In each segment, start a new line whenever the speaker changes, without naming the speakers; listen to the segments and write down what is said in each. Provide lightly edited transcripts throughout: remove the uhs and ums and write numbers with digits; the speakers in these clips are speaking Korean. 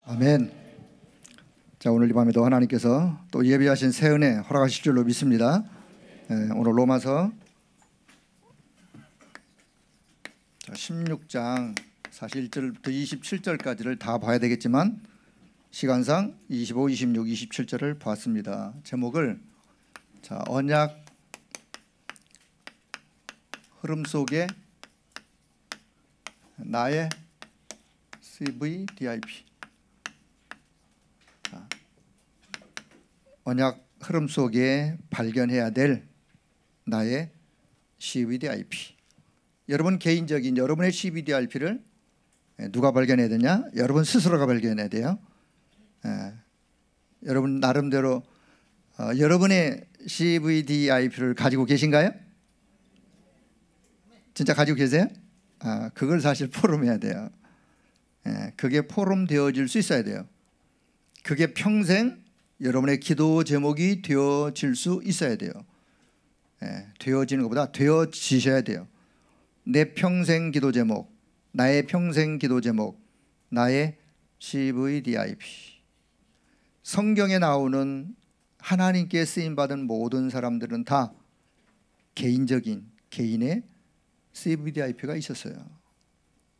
아멘. 자, 오늘 이 밤에도 하나님께서 또 예비하신 새 은혜 허락하실 줄로 믿습니다. 오늘 로마서 16장 41절부터 27절까지를 다 봐야 되겠지만 시간상 25, 26, 27절을 봤습니다. 제목을 언약 흐름 속에 나의 CVDIP. 언약 흐름 속에 발견해야 될 나의 CVDIP. 여러분 개인적인 여러분의 CVDIP를 누가 발견해야 되냐? 여러분 스스로가 발견해야 돼요. 여러분 나름대로 여러분의 CVDIP를 가지고 계신가요? 진짜 가지고 계세요? 그걸 사실 포럼해야 돼요. 그게 포럼 되어질 수 있어야 돼요. 그게 평생 여러분의 기도 제목이 되어질 수 있어야 돼요. 되어지는 것보다 되어지셔야 돼요. 내 평생 기도 제목, 나의 평생 기도 제목, 나의 CVDIP. 성경에 나오는 하나님께 쓰임받은 모든 사람들은 다 개인의 CVDIP가 있었어요.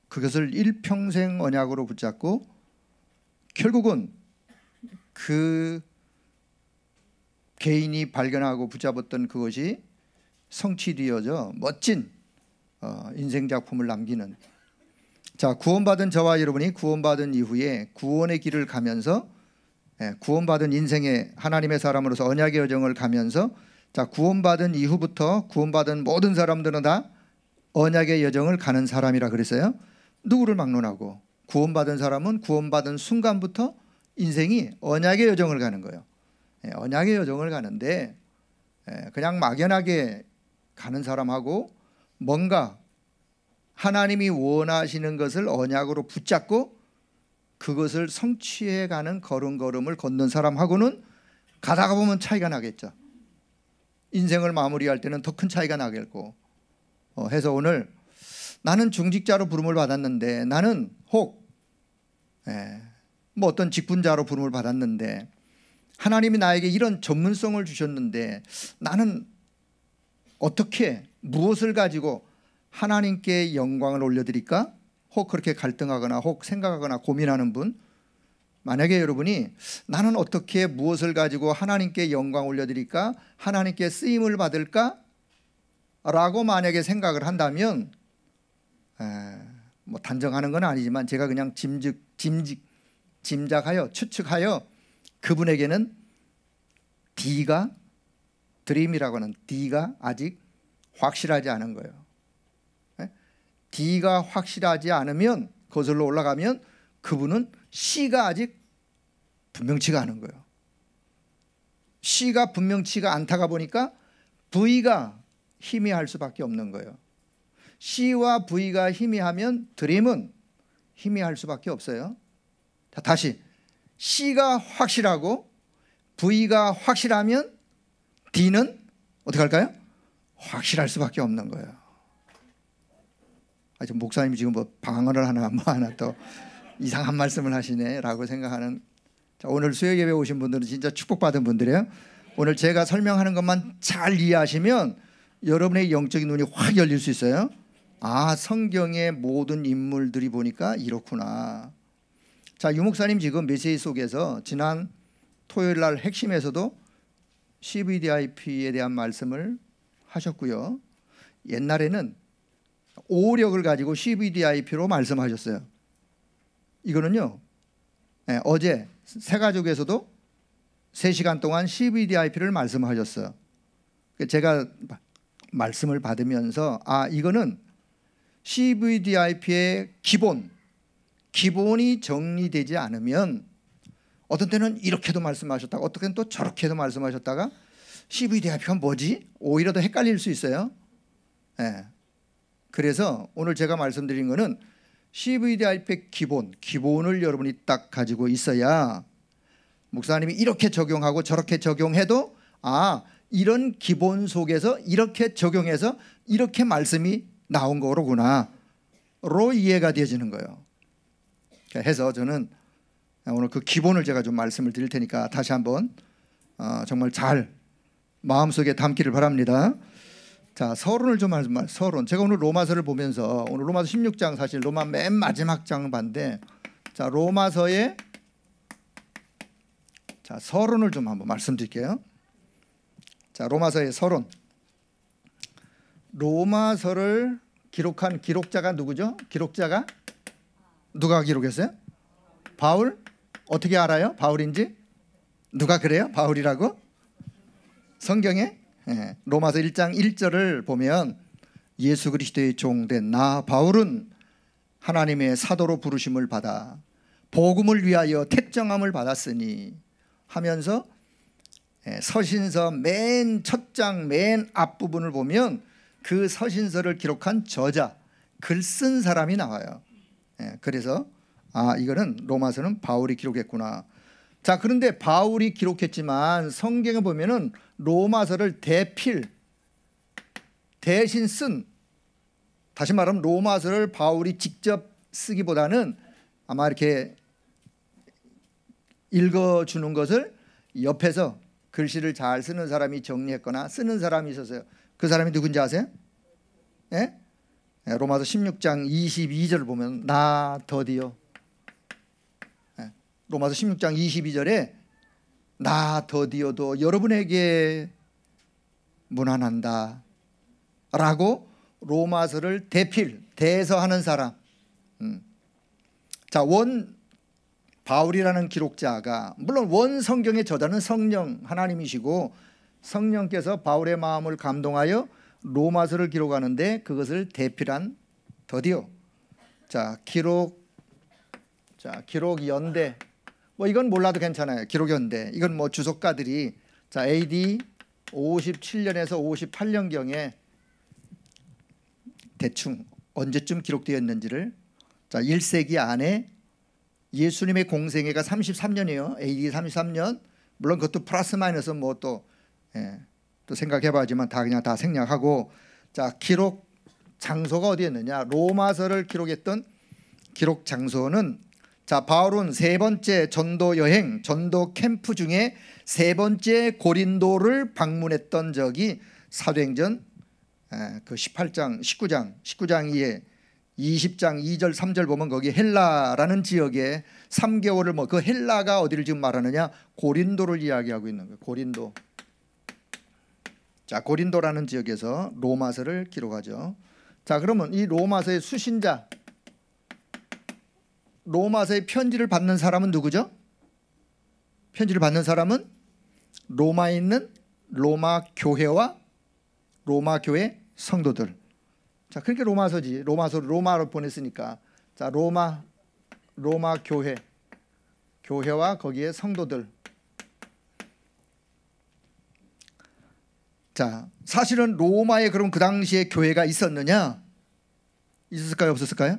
그것을 일평생 언약으로 붙잡고 결국은 그 개인이 발견하고 붙잡았던 그것이 성취되어져 멋진 인생 작품을 남기는. 자, 구원받은 저와 여러분이 구원받은 이후에 구원의 길을 가면서 구원받은 인생의 하나님의 사람으로서 언약의 여정을 가면서 구원받은 이후부터 구원받은 모든 사람들은 다 언약의 여정을 가는 사람이라 그랬어요. 누구를 막론하고 구원받은 사람은 구원받은 순간부터 인생이 언약의 여정을 가는 거예요. 언약의 여정을 가는데 그냥 막연하게 가는 사람하고 뭔가 하나님이 원하시는 것을 언약으로 붙잡고 그것을 성취해가는 걸음걸음을 걷는 사람하고는 가다가 보면 차이가 나겠죠. 인생을 마무리할 때는 더 큰 차이가 나겠고 해서 오늘 나는 중직자로 부름을 받았는데 나는 혹 어떤 직분자로 부름을 받았는데 하나님이 나에게 이런 전문성을 주셨는데 나는 어떻게 무엇을 가지고 하나님께 영광을 올려드릴까? 혹 그렇게 갈등하거나 혹 생각하거나 고민하는 분, 만약에 여러분이 나는 어떻게 무엇을 가지고 하나님께 영광 올려드릴까? 하나님께 쓰임을 받을까? 라고 만약에 생각을 한다면 단정하는 건 아니지만 제가 그냥 짐작하여 추측하여 그분에게는 D가 드림이라고 하는 D가 아직 확실하지 않은 거예요. D가 확실하지 않으면 거슬러 올라가면 그분은 C가 아직 분명치가 않은 거예요. C가 분명치가 않다가 보니까 V가 희미할 수밖에 없는 거예요. C와 V가 희미하면 드림은 희미할 수밖에 없어요. 자, 다시 C가 확실하고 V가 확실하면 D는 어떻게 할까요? 확실할 수밖에 없는 거예요. 목사님이 지금 방언을 하나 또 이상한 말씀을 하시네 라고 생각하는. 자, 오늘 수요 예배 오신 분들은 진짜 축복받은 분들이에요. 오늘 제가 설명하는 것만 잘 이해하시면 여러분의 영적인 눈이 확 열릴 수 있어요. 성경의 모든 인물들이 보니까 이렇구나. 자, 유 목사님 지금 메시지 속에서 지난 토요일 날 핵심에서도 CVDIP에 대한 말씀을 하셨고요. 옛날에는 오력을 가지고 CVDIP로 말씀하셨어요. 이거는요, 어제 새가족에서도 3시간 동안 CVDIP를 말씀하셨어요. 제가 말씀을 받으면서 이거는 CVDIP의 기본이 정리되지 않으면 어떤 때는 이렇게도 말씀하셨다가 어떤 때는 또 저렇게도 말씀하셨다가 CVDIP가 뭐지? 오히려 더 헷갈릴 수 있어요. 그래서 오늘 제가 말씀드린 거는 CVDIP의 기본을 여러분이 딱 가지고 있어야 목사님이 이렇게 적용하고 저렇게 적용해도 이런 기본 속에서 이렇게 적용해서 이렇게 말씀이 나온 거로구나 로 이해가 되어지는 거예요. 해서 저는 오늘 그 기본을 제가 좀 말씀을 드릴 테니까 다시 한번 정말 잘 마음속에 담기를 바랍니다. 자, 서론을 좀 하면 서론. 제가 오늘 로마서를 보면서 오늘 로마서 16장 사실 로마 맨 마지막 장을 봤는데, 자, 로마서의 자, 서론을 좀 한번 말씀드릴게요. 자, 로마서의 서론. 로마서를 기록한 기록자가 누구죠? 기록자가 누가 기록했어요? 바울? 어떻게 알아요? 바울인지? 누가 그래요? 바울이라고? 성경에 로마서 1장 1절을 보면 예수 그리스도의 종된 나 바울은 하나님의 사도로 부르심을 받아 복음을 위하여 택정함을 받았으니 하면서 서신서 맨 첫 장 맨 앞부분을 보면 그 서신서를 기록한 저자, 글 쓴 사람이 나와요. 그래서 이거는 로마서는 바울이 기록했구나. 자, 그런데 바울이 기록했지만 성경에 보면은 로마서를 대신 쓴, 다시 말하면 로마서를 바울이 직접 쓰기보다는 아마 이렇게 읽어주는 것을 옆에서 글씨를 잘 쓰는 사람이 정리했거나 쓰는 사람이 있었어요. 그 사람이 누군지 아세요? 로마서 16장 22절을 보면 나 더디요. 로마서 16장 22절에 나 더디어도 여러분에게 문안한다 라고 로마서를 대서하는 사람. 자, 바울이라는 기록자가, 물론 원 성경의 저자는 성령 하나님이시고 성령께서 바울의 마음을 감동하여 로마서를 기록하는데 그것을 대필한 더디오. 자, 기록 연대, 뭐 이건 몰라도 괜찮아요. 기록 연대, 이건 뭐 주석가들이 자 AD 57년에서 58년경에 대충 언제쯤 기록되었는지를, 자 1세기 안에 예수님의 공생애가 33년이에요. AD 33년. 물론 그것도 플러스 마이너스 뭐 또 생각해봐야지만 다 그냥 다 생략하고, 자 기록 장소가 어디였느냐? 로마서를 기록했던 기록 장소는, 자 바울은 세 번째 전도 여행, 전도 캠프 중에 세 번째 고린도를 방문했던 적이 사도행전 그 19장 2에 20장 2절 3절 보면 거기 헬라라는 지역에 3개월을 그 헬라가 어디를 지금 말하느냐? 고린도를 이야기하고 있는 거예요. 고린도. 자 고린도라는 지역에서 로마서를 기록하죠. 자 그러면 이 로마서의 수신자, 로마서의 편지를 받는 사람은 누구죠? 편지를 받는 사람은 로마에 있는 로마 교회와 로마 교회 성도들. 자 그렇게 로마서지, 로마서를 로마로 보냈으니까 자 로마 교회와 거기에 성도들. 자 사실은 로마에 그럼 그 당시에 교회가 있었느냐? 있었을까요? 없었을까요?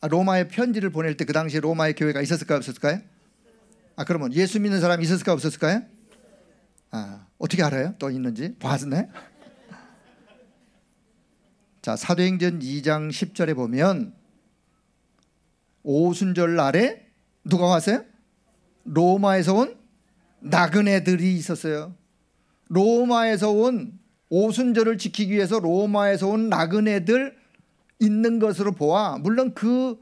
로마에 편지를 보낼 때 그 당시에 로마의 교회가 있었을까요? 없었을까요? 그러면 예수 믿는 사람이 있었을까요? 없었을까요? 어떻게 알아요? 또 있는지 봤네. 자 사도행전 2장 10절에 보면 오순절 날에 누가 왔어요? 로마에서 온 나그네들이 있었어요. 로마에서 온 오순절을 지키기 위해서 로마에서 온 나그네들 있는 것으로 보아, 물론 그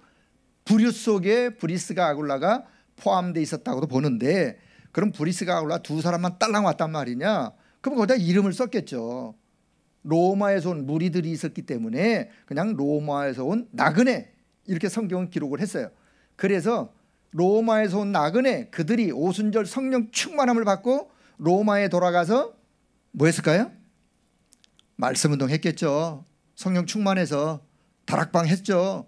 부류 속에 브리스가 아굴라가 포함되어 있었다고도 보는데, 그럼 브리스가 아굴라 두 사람만 딸랑 왔단 말이냐? 그럼 거기다 이름을 썼겠죠. 로마에서 온 무리들이 있었기 때문에 그냥 로마에서 온 나그네 이렇게 성경은 기록을 했어요. 그래서 로마에서 온 나그네, 그들이 오순절 성령 충만함을 받고 로마에 돌아가서 뭐 했을까요? 말씀 운동 했겠죠. 성령 충만해서 다락방 했죠.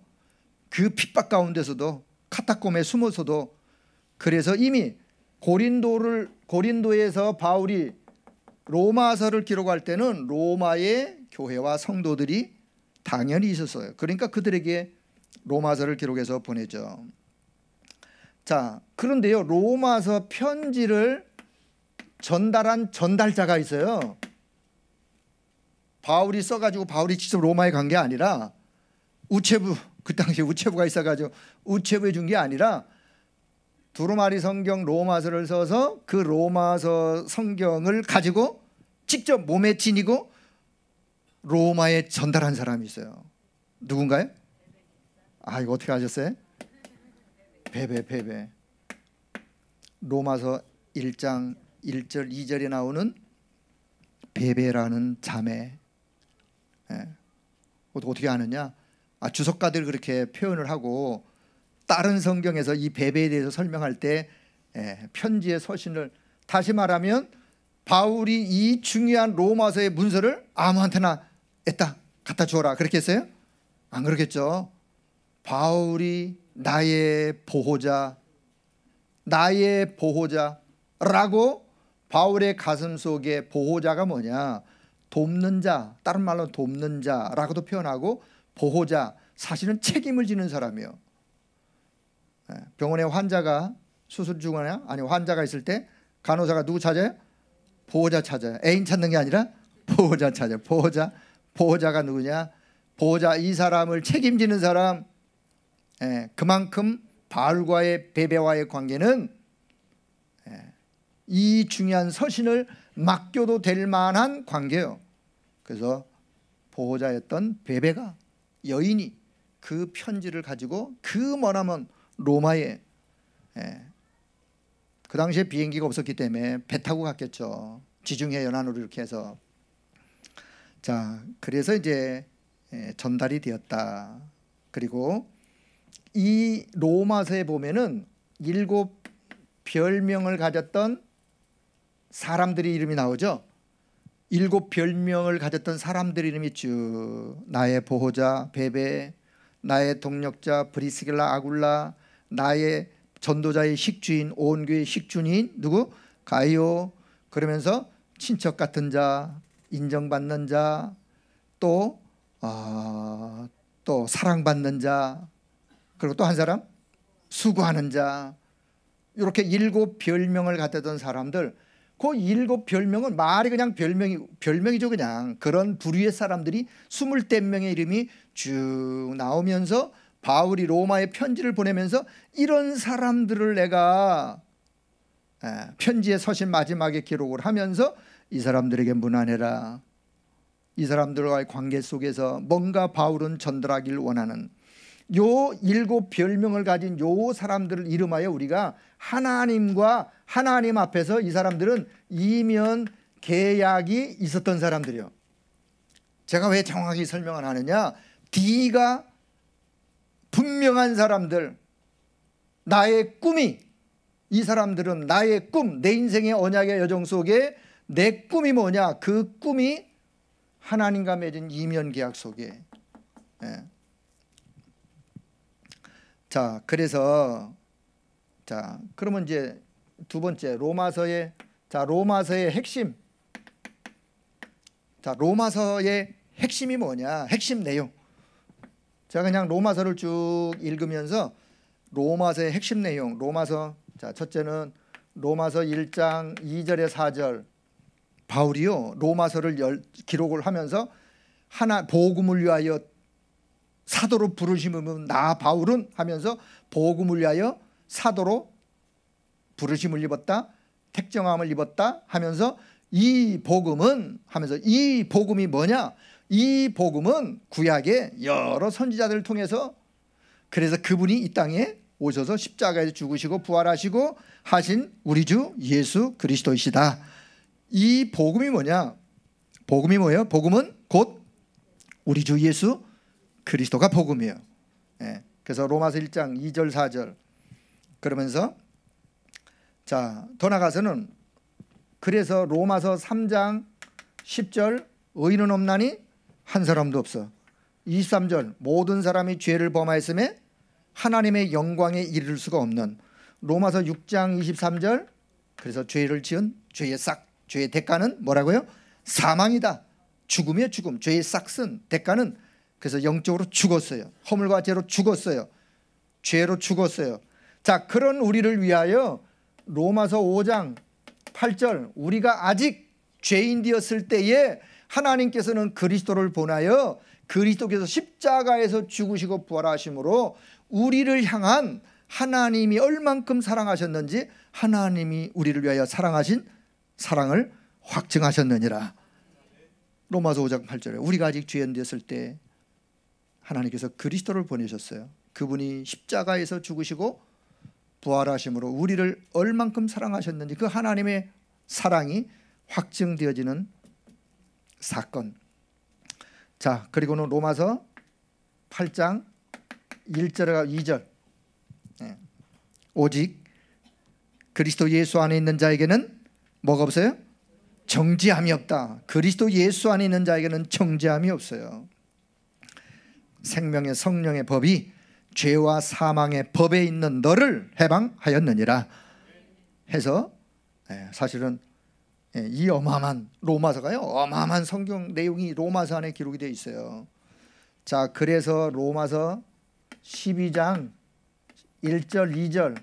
그 핍박 가운데서도 카타콤에 숨어서도. 그래서 이미 고린도에서 바울이 로마서를 기록할 때는 로마의 교회와 성도들이 당연히 있었어요. 그러니까 그들에게 로마서를 기록해서 보내죠. 자 그런데요, 로마서 편지를 전달한 전달자가 있어요. 바울이 써가지고 바울이 직접 로마에 간 게 아니라 우체부, 그 당시에 우체부가 있어가지고 우체부에 준 게 아니라 두루마리 성경 로마서를 써서 그 로마서 성경을 가지고 직접 몸에 지니고 로마에 전달한 사람이 있어요. 누군가요? 아, 이거 어떻게 아셨어요? 베베. 로마서 1장 1절 2절에 나오는 베베라는 자매. 어떻게 아느냐? 주석가들 그렇게 표현을 하고 다른 성경에서 이 베베에 대해서 설명할 때 편지의 서신을, 다시 말하면 바울이 이 중요한 로마서의 문서를 아무한테나 갖다 주어라 그렇게 했어요? 안 그렇겠죠. 바울이 나의 보호자라고, 바울의 가슴 속에 보호자가 뭐냐? 돕는 자, 다른 말로 돕는 자라고도 표현하고 보호자, 사실은 책임을 지는 사람이에요. 병원에 환자가 수술 중이나 아니 환자가 있을 때 간호사가 누구 찾아요? 보호자 찾아요. 애인 찾는 게 아니라 보호자 찾아요. 보호자가 누구냐? 보호자, 이 사람을 책임지는 사람. 그만큼 바울과의 베베와의 관계는 이 중요한 서신을 맡겨도 될 만한 관계예요. 그래서 보호자였던 베베가, 여인이 그 편지를 가지고 그 머나먼 로마에, 그 당시에 비행기가 없었기 때문에 배 타고 갔겠죠. 지중해 연안으로 이렇게 해서. 자, 그래서 이제 전달이 되었다. 그리고 이 로마서에 보면은 7 별명을 가졌던 사람들의 이름이 나오죠. 7 별명을 가졌던 사람들의 이름이 쭉, 나의 보호자 베베, 나의 동력자 브리스길라 아굴라, 나의 전도자의 식주인, 온 교회의 식주인 누구? 가이오. 그러면서 친척 같은 자, 인정받는 자, 또 사랑받는 자, 그리고 또 한 사람 수고하는 자. 이렇게 7 별명을 가졌던 사람들, 그 7 별명은 말이 그냥 별명이죠. 그냥 그런 부류의 사람들이 20명의 이름이 쭉 나오면서 바울이 로마에 편지를 보내면서 이런 사람들을 내가 편지의 서신 마지막에 기록을 하면서 이 사람들에게 문안해라. 이 사람들과의 관계 속에서 뭔가 바울은 전달하길 원하는 요 7 별명을 가진 요 사람들을 이름하여 우리가 하나님과 하나님 앞에서 이 사람들은 이면 계약이 있었던 사람들이요. 제가 왜 정확하게 설명을 하느냐? D가 분명한 사람들, 나의 꿈이, 이 사람들은 나의 꿈, 내 인생의 언약의 여정 속에 내 꿈이 뭐냐? 그 꿈이 하나님과 맺은 이면 계약 속에. 자, 그래서 그러면 이제 두 번째 로마서의 핵심. 로마서의 핵심이 뭐냐? 핵심 내용. 제가 그냥 로마서를 쭉 읽으면서 로마서의 핵심 내용. 로마서, 첫째는 로마서 1장 2절에 4절. 바울이요 로마서를 기록을 하면서 복음을 위하여 사도로 부르심은 나 바울은 하면서 복음을 위하여 사도로 부르심을 입었다, 택정함을 입었다 하면서 이 복음이 뭐냐? 이 복음은 구약의 여러 선지자들을 통해서, 그래서 그분이 이 땅에 오셔서 십자가에서 죽으시고 부활하시고 하신 우리 주 예수 그리스도이시다. 이 복음이 뭐냐? 복음이 뭐예요? 복음은 곧 우리 주 예수 그리스도가 복음이에요. 그래서 로마서 1장 2절 4절. 그러면서 더 나가서는 그래서 로마서 3장 10절 의인은 없나니 한 사람도 없어. 23절 모든 사람이 죄를 범하였음에 하나님의 영광에 이를 수가 없는. 로마서 6장 23절 그래서 죄를 지은 죄의 대가는 뭐라고요? 사망이다. 죽음이에요. 죽음. 죄의 싹슨 대가는, 그래서 영적으로 죽었어요. 허물과 죄로 죽었어요. 죄로 죽었어요. 자, 그런 우리를 위하여 로마서 5장 8절 우리가 아직 죄인 되었을 때에 하나님께서는 그리스도를 보내어 그리스도께서 십자가에서 죽으시고 부활하심으로 우리를 향한 하나님이 얼만큼 사랑하셨는지 하나님이 우리를 위하여 사랑하신 사랑을 확증하셨느니라. 로마서 5장 8절에 우리가 아직 죄인 되었을 때 하나님께서 그리스도를 보내셨어요. 그분이 십자가에서 죽으시고 부활하심으로 우리를 얼만큼 사랑하셨는지 그 하나님의 사랑이 확증되어지는 사건. 자, 그리고는 로마서 8장 1절과 2절. 오직 그리스도 예수 안에 있는 자에게는 뭐가 없어요? 정죄함이 없다. 그리스도 예수 안에 있는 자에게는 정죄함이 없어요. 생명의 성령의 법이 죄와 사망의 법에 있는 너를 해방하였느니라 해서, 사실은 이 어마어마한 로마서가요, 어마어마한 성경 내용이 로마서 안에 기록이 되어 있어요. 자, 그래서 로마서 12장 1절 2절,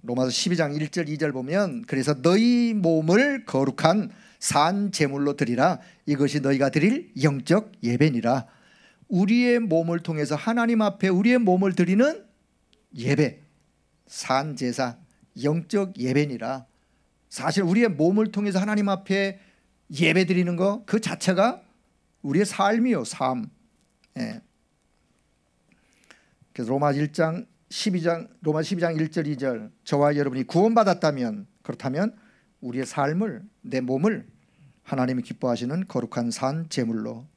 로마서 12장 1절 2절 보면, 그래서 너희 몸을 거룩한 산 제물로 드리라. 이것이 너희가 드릴 영적 예배니라. 우리의 몸을 통해서 하나님 앞에 우리의 몸을 드리는 예배, 산 제사, 영적 예배니라. 사실 우리의 몸을 통해서 하나님 앞에 예배 드리는 거 그 자체가 우리의 삶이요, 삶. 그래서 로마 12장 1절 2절, 저와 여러분이 구원받았다면, 그렇다면 우리의 삶을, 내 몸을 하나님이 기뻐하시는 거룩한 산 제물로,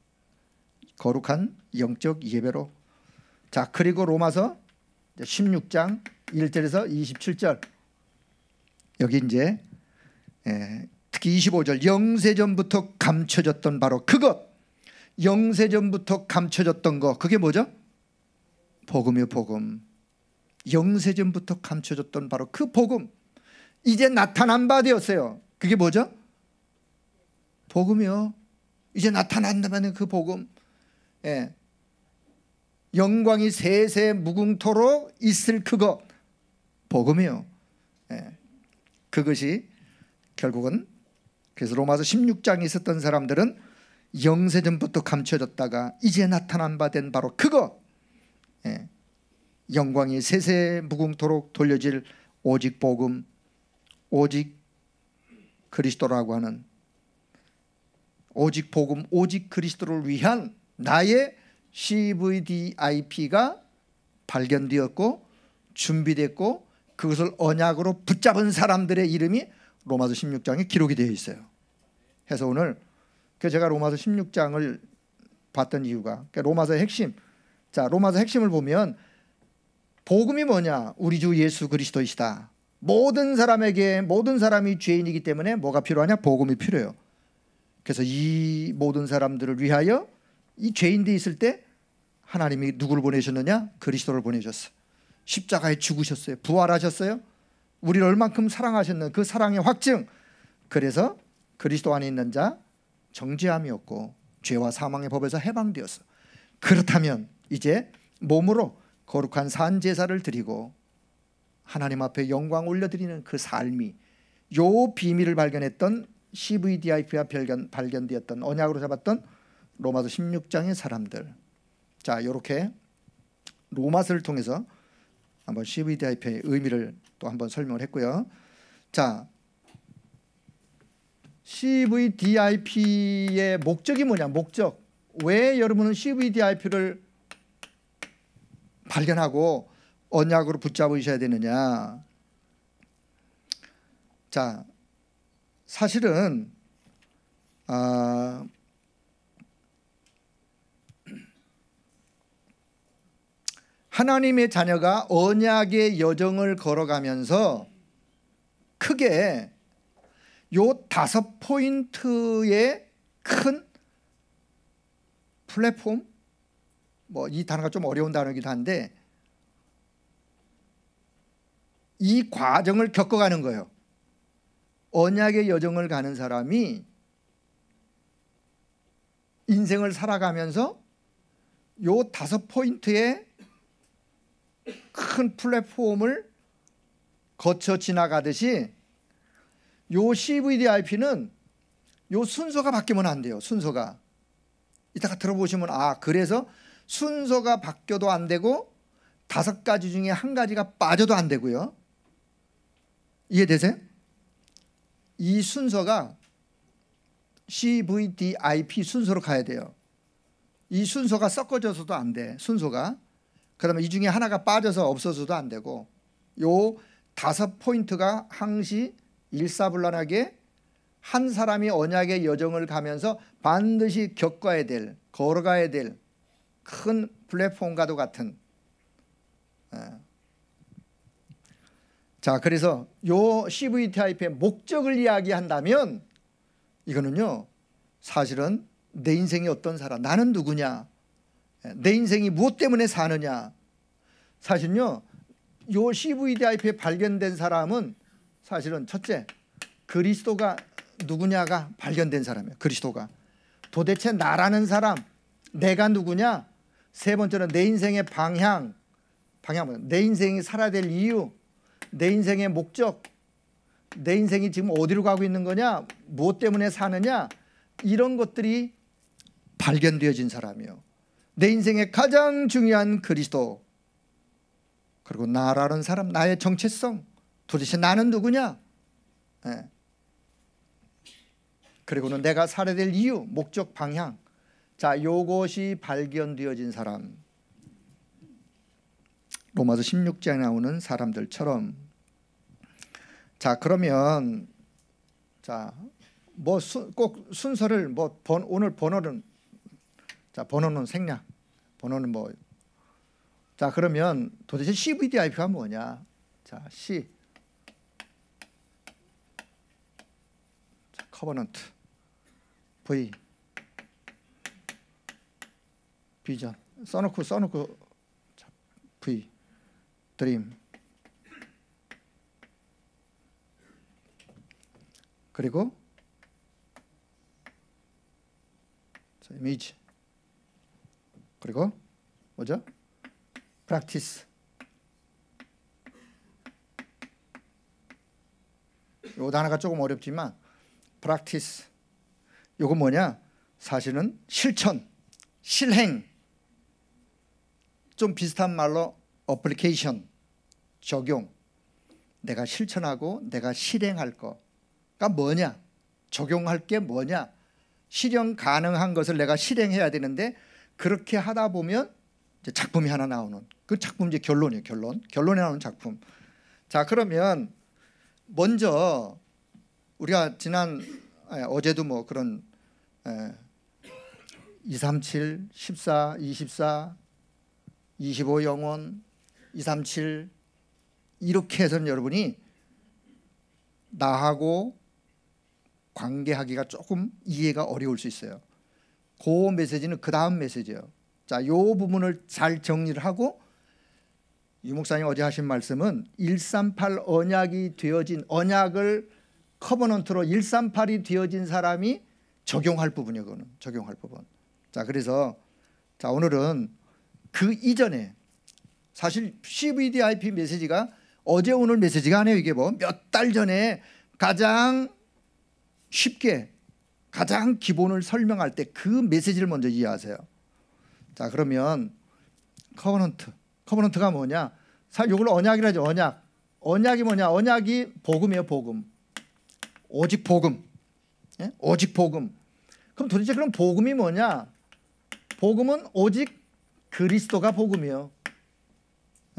거룩한 영적 예배로. 자, 그리고 로마서 16장 1절에서 27절, 여기 이제 특히 25절, 영세전부터 감춰졌던 바로 그것, 영세전부터 감춰졌던 것, 그게 뭐죠? 복음이요, 복음. 영세전부터 감춰졌던 바로 그 복음, 이제 나타난 바 되었어요. 그게 뭐죠? 복음이요. 이제 나타난다는 그 복음. 영광이 세세 무궁토록 있을 그것, 복음이요. 그것이 결국은, 그래서 로마서 16장에 있었던 사람들은 영세전부터 감춰졌다가 이제 나타난 바 된 바로 그것, 영광이 세세 무궁토록 돌려질 오직 복음, 오직 그리스도라고 하는, 오직 복음, 오직 그리스도를 위한 나의 CVDIP가 발견되었고 준비됐고 그것을 언약으로 붙잡은 사람들의 이름이 로마서 16장에 기록이 되어 있어요. 그래서 오늘 제가 로마서 16장을 봤던 이유가, 로마서의 핵심, 자, 로마서 핵심을 보면 복음이 뭐냐? 우리 주 예수 그리스도이시다. 모든 사람에게, 모든 사람이 죄인이기 때문에 뭐가 필요하냐? 복음이 필요해요. 그래서 이 모든 사람들을 위하여 이 죄인들이 있을 때 하나님이 누구를 보내셨느냐? 그리스도를 보내셨어요. 십자가에 죽으셨어요. 부활하셨어요. 우리를 얼만큼 사랑하셨는 그 사랑의 확증. 그래서 그리스도 안에 있는 자 정죄함이 없고 죄와 사망의 법에서 해방되었어. 그렇다면 이제 몸으로 거룩한 산 제사를 드리고 하나님 앞에 영광 올려드리는 그 삶이, 요 비밀을 발견했던 CVDIP가 발견되었던, 언약으로 잡았던 로마서 16장의 사람들. 자, 이렇게 로마서를 통해서 한번 CVDIP의 의미를 또 한번 설명을 했고요. 자, CVDIP의 목적이 뭐냐? 목적. 왜 여러분은 CVDIP를 발견하고 언약으로 붙잡으셔야 되느냐? 자, 사실은 하나님의 자녀가 언약의 여정을 걸어가면서 크게 요 5포인트의 큰 플랫폼, 뭐 이 단어가 좀 어려운 단어이기도 한데 이 과정을 겪어가는 거예요. 언약의 여정을 가는 사람이 인생을 살아가면서 요 5포인트의 큰 플랫폼을 거쳐 지나가듯이 요 CVDIP는 요 순서가 바뀌면 안 돼요. 순서가 이따가 들어보시면 그래서 순서가 바뀌어도 안 되고 5가지 중에 한 가지가 빠져도 안 되고요. 이해되세요? 이 순서가 CVDIP 순서로 가야 돼요. 이 순서가 섞어져서도 안 돼. 순서가. 그러면 이 중에 하나가 빠져서 없어져도 안 되고, 요 5포인트가 항시 일사불란하게 한 사람이 언약의 여정을 가면서 반드시 겪어야 될, 걸어가야 될 큰 플랫폼과도 같은. 자, 그래서 요 CVDIP의 목적을 이야기한다면 이거는요, 사실은 내 인생이 어떤 사람, 나는 누구냐, 내 인생이 무엇 때문에 사느냐. 사실은요, 요 CVDIP에 발견된 사람은 사실은 첫째, 그리스도가 누구냐가 발견된 사람이에요. 그리스도가 도대체 나라는 사람, 내가 누구냐. 세 번째는 내 인생의 방향 뭐야? 내 인생이 살아야 될 이유, 내 인생의 목적, 내 인생이 지금 어디로 가고 있는 거냐, 무엇 때문에 사느냐, 이런 것들이 발견되어진 사람이요. 내 인생의 가장 중요한 그리스도, 그리고 나라는 사람, 나의 정체성, 도대체 나는 누구냐, 그리고는 내가 살아야 될 이유, 목적, 방향. 자, 요것이 발견되어진 사람, 로마서 16장에 나오는 사람들처럼. 자, 그러면 자, 뭐 꼭 순서를 뭐 오늘 번호는, 자, 번호는 생략, 번호는 뭐, 자, 그러면 도대체 CVDIP가 뭐냐. 자, C, 자, 커버넌트, V, 비전, 써놓고 자, V, 드림, 그리고 자, 이미지, 그리고 뭐죠? 프랙티스. 요 단어가 조금 어렵지만 프랙티스, 요거 뭐냐, 사실은 실천, 실행, 좀 비슷한 말로 어플리케이션, 적용. 내가 실천하고 내가 실행할 거가 뭐냐, 적용할 게 뭐냐, 실현 가능한 것을 내가 실행해야 되는데, 그렇게 하다 보면 이제 작품이 하나 나오는, 그 작품 이제 결론이에요. 결론에 나오는 작품. 자, 그러면 먼저 우리가 어제도 뭐 그런 237, 14, 24, 25 영혼, 237 이렇게 해서는 여러분이 나하고 관계하기가 조금 이해가 어려울 수 있어요. 그 메시지는 그 다음 메시지예요. 자, 요 부분을 잘 정리를 하고, 유 목사님 어제 하신 말씀은 138 언약이 되어진, 언약을 커버넌트로 138이 되어진 사람이 적용할 부분이에요. 그거는 적용할 부분. 자, 그래서 자, 오늘은 그 이전에 사실 CVDIP 메시지가 어제 오늘 메시지가 아니에요. 이게 뭐 몇 달 전에 가장 쉽게 가장 기본을 설명할 때 그 메시지를 먼저 이해하세요. 자, 그러면 커버넌트가 뭐냐? 사실 이걸 언약이라 하죠. 언약이 뭐냐? 언약이 복음이에요. 복음. 오직 복음. 예? 오직 복음. 그럼 도대체 그럼 복음이 뭐냐? 복음은 오직 그리스도가 복음이에요.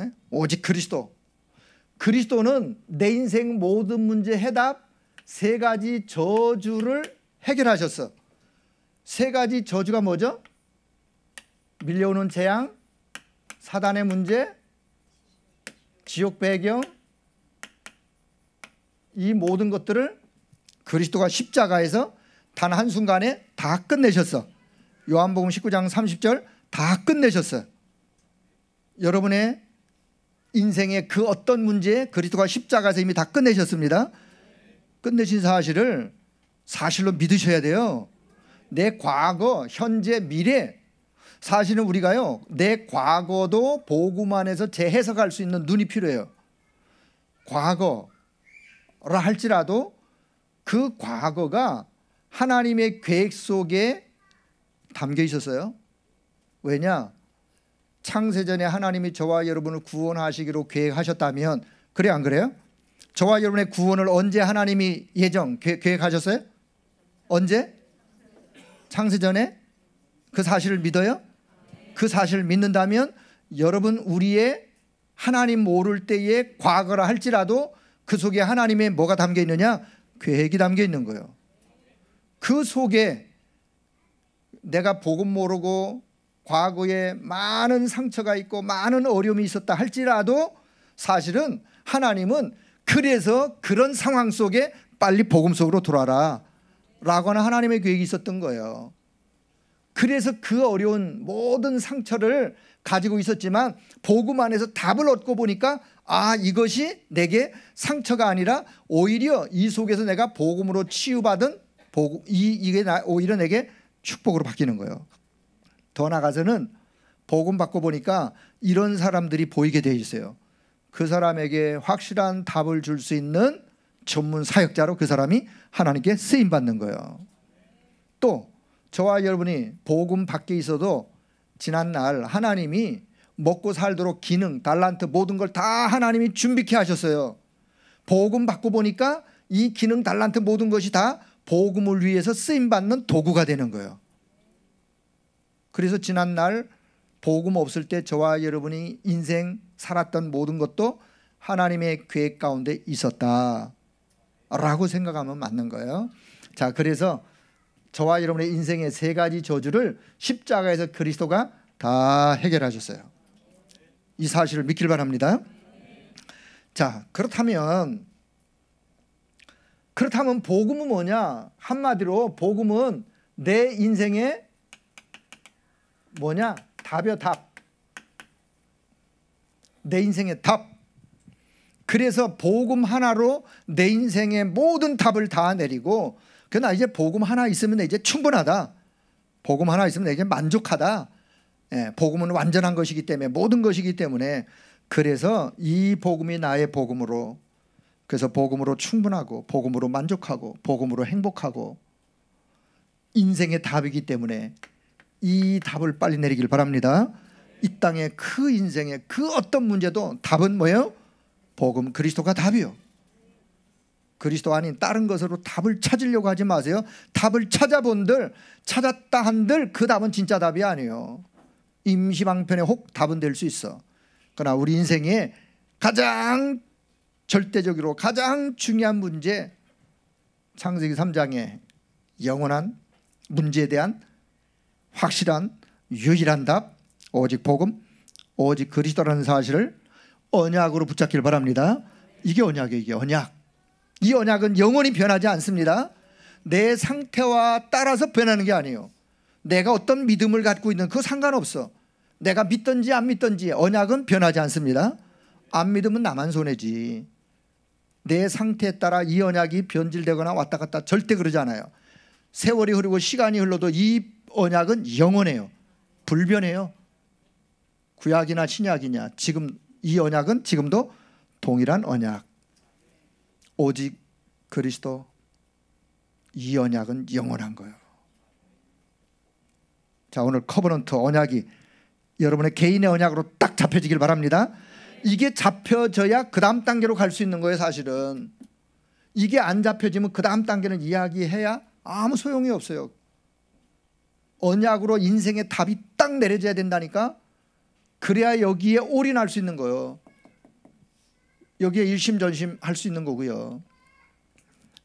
예? 오직 그리스도. 그리스도는 내 인생 모든 문제 해답 3가지 저주를 해결하셨어. 3가지 저주가 뭐죠? 밀려오는 재앙, 사단의 문제, 지옥 배경, 이 모든 것들을 그리스도가 십자가에서 단 한순간에 다 끝내셨어. 요한복음 19장 30절 다 끝내셨어요. 여러분의 인생의 그 어떤 문제에 그리스도가 십자가에서 이미 다 끝내셨습니다. 끝내신 사실을 사실로 믿으셔야 돼요. 내 과거, 현재, 미래, 사실은 우리가요, 내 과거도 복음 안에서 재해석할 수 있는 눈이 필요해요. 과거라 할지라도 그 과거가 하나님의 계획 속에 담겨 있었어요. 왜냐? 창세전에 하나님이 저와 여러분을 구원하시기로 계획하셨다면, 그래 안 그래요? 저와 여러분의 구원을 언제 하나님이 계획하셨어요? 언제? 창세전에? 그 사실을 믿어요? 그 사실을 믿는다면 여러분, 우리의 하나님 모를 때의 과거라 할지라도 그 속에 하나님의 뭐가 담겨 있느냐? 계획이 담겨 있는 거예요. 그 속에 내가 복음 모르고 과거에 많은 상처가 있고 많은 어려움이 있었다 할지라도 사실은 하나님은 그래서 그런 상황 속에 빨리 복음 속으로 돌아라 라고 하는 하나님의 계획이 있었던 거예요. 그래서 그 어려운 모든 상처를 가지고 있었지만 복음 안에서 답을 얻고 보니까 이것이 내게 상처가 아니라 오히려 이 속에서 내가 복음으로 치유받은 이게 오히려 내게 축복으로 바뀌는 거예요. 더 나아가서는 복음 받고 보니까 이런 사람들이 보이게 되어 있어요. 그 사람에게 확실한 답을 줄 수 있는 전문 사역자로 그 사람이 하나님께 쓰임받는 거예요. 또 저와 여러분이 복음 밖에 있어도 지난날 하나님이 먹고 살도록 기능, 달란트 모든 걸 다 하나님이 준비케 하셨어요. 복음 받고 보니까 이 기능, 달란트 모든 것이 다 복음을 위해서 쓰임받는 도구가 되는 거예요. 그래서 지난날 복음 없을 때 저와 여러분이 인생 살았던 모든 것도 하나님의 계획 가운데 있었다라고 생각하면 맞는 거예요. 자, 그래서 저와 여러분의 인생의 세 가지 저주를 십자가에서 그리스도가 다 해결하셨어요. 이 사실을 믿길 바랍니다. 자, 그렇다면 복음은 뭐냐? 한마디로 복음은 내 인생의 뭐냐? 답이요, 답. 내 인생의 답. 그래서 복음 하나로 내 인생의 모든 답을 다 내리고, 그러나 이제 복음 하나 있으면 이제 충분하다. 복음 하나 있으면 이제 만족하다. 복음은 완전한 것이기 때문에, 모든 것이기 때문에, 그래서 이 복음이 나의 복음으로, 그래서 복음으로 충분하고 복음으로 만족하고 복음으로 행복하고 인생의 답이기 때문에 이 답을 빨리 내리길 바랍니다. 이 땅의 그 인생의 그 어떤 문제도 답은 뭐예요? 복음, 그리스도가 답이요. 그리스도 아닌 다른 것으로 답을 찾으려고 하지 마세요. 답을 찾아본들, 찾았다 한들 그 답은 진짜 답이 아니에요. 임시방편에 혹 답은 될 수 있어. 그러나 우리 인생에 가장 절대적으로 가장 중요한 문제, 창세기 3장의 영원한 문제에 대한 확실한 유일한 답, 오직 복음, 오직 그리스도라는 사실을 언약으로 붙잡기를 바랍니다. 이게 언약이에요. 이게 언약. 이 언약은 영원히 변하지 않습니다. 내 상태와 따라서 변하는 게 아니에요. 내가 어떤 믿음을 갖고 있는 그거 상관없어. 내가 믿든지 안 믿든지 언약은 변하지 않습니다. 안 믿으면 나만 손해지. 내 상태에 따라 이 언약이 변질되거나 왔다 갔다 절대 그러지 않아요. 세월이 흐르고 시간이 흘러도 이 언약은 영원해요. 불변해요. 구약이나 신약이냐, 지금 이 언약은 지금도 동일한 언약. 오직 그리스도, 이 언약은 영원한 거예요. 자, 오늘 커버넌트 언약이 여러분의 개인의 언약으로 딱 잡혀지길 바랍니다. 이게 잡혀져야 그 다음 단계로 갈 수 있는 거예요. 사실은 이게 안 잡혀지면 그 다음 단계는 이야기해야 아무 소용이 없어요. 언약으로 인생의 답이 딱 내려져야 된다니까. 그래야 여기에 올인할 수 있는 거예요. 여기에 일심전심 할 수 있는 거고요.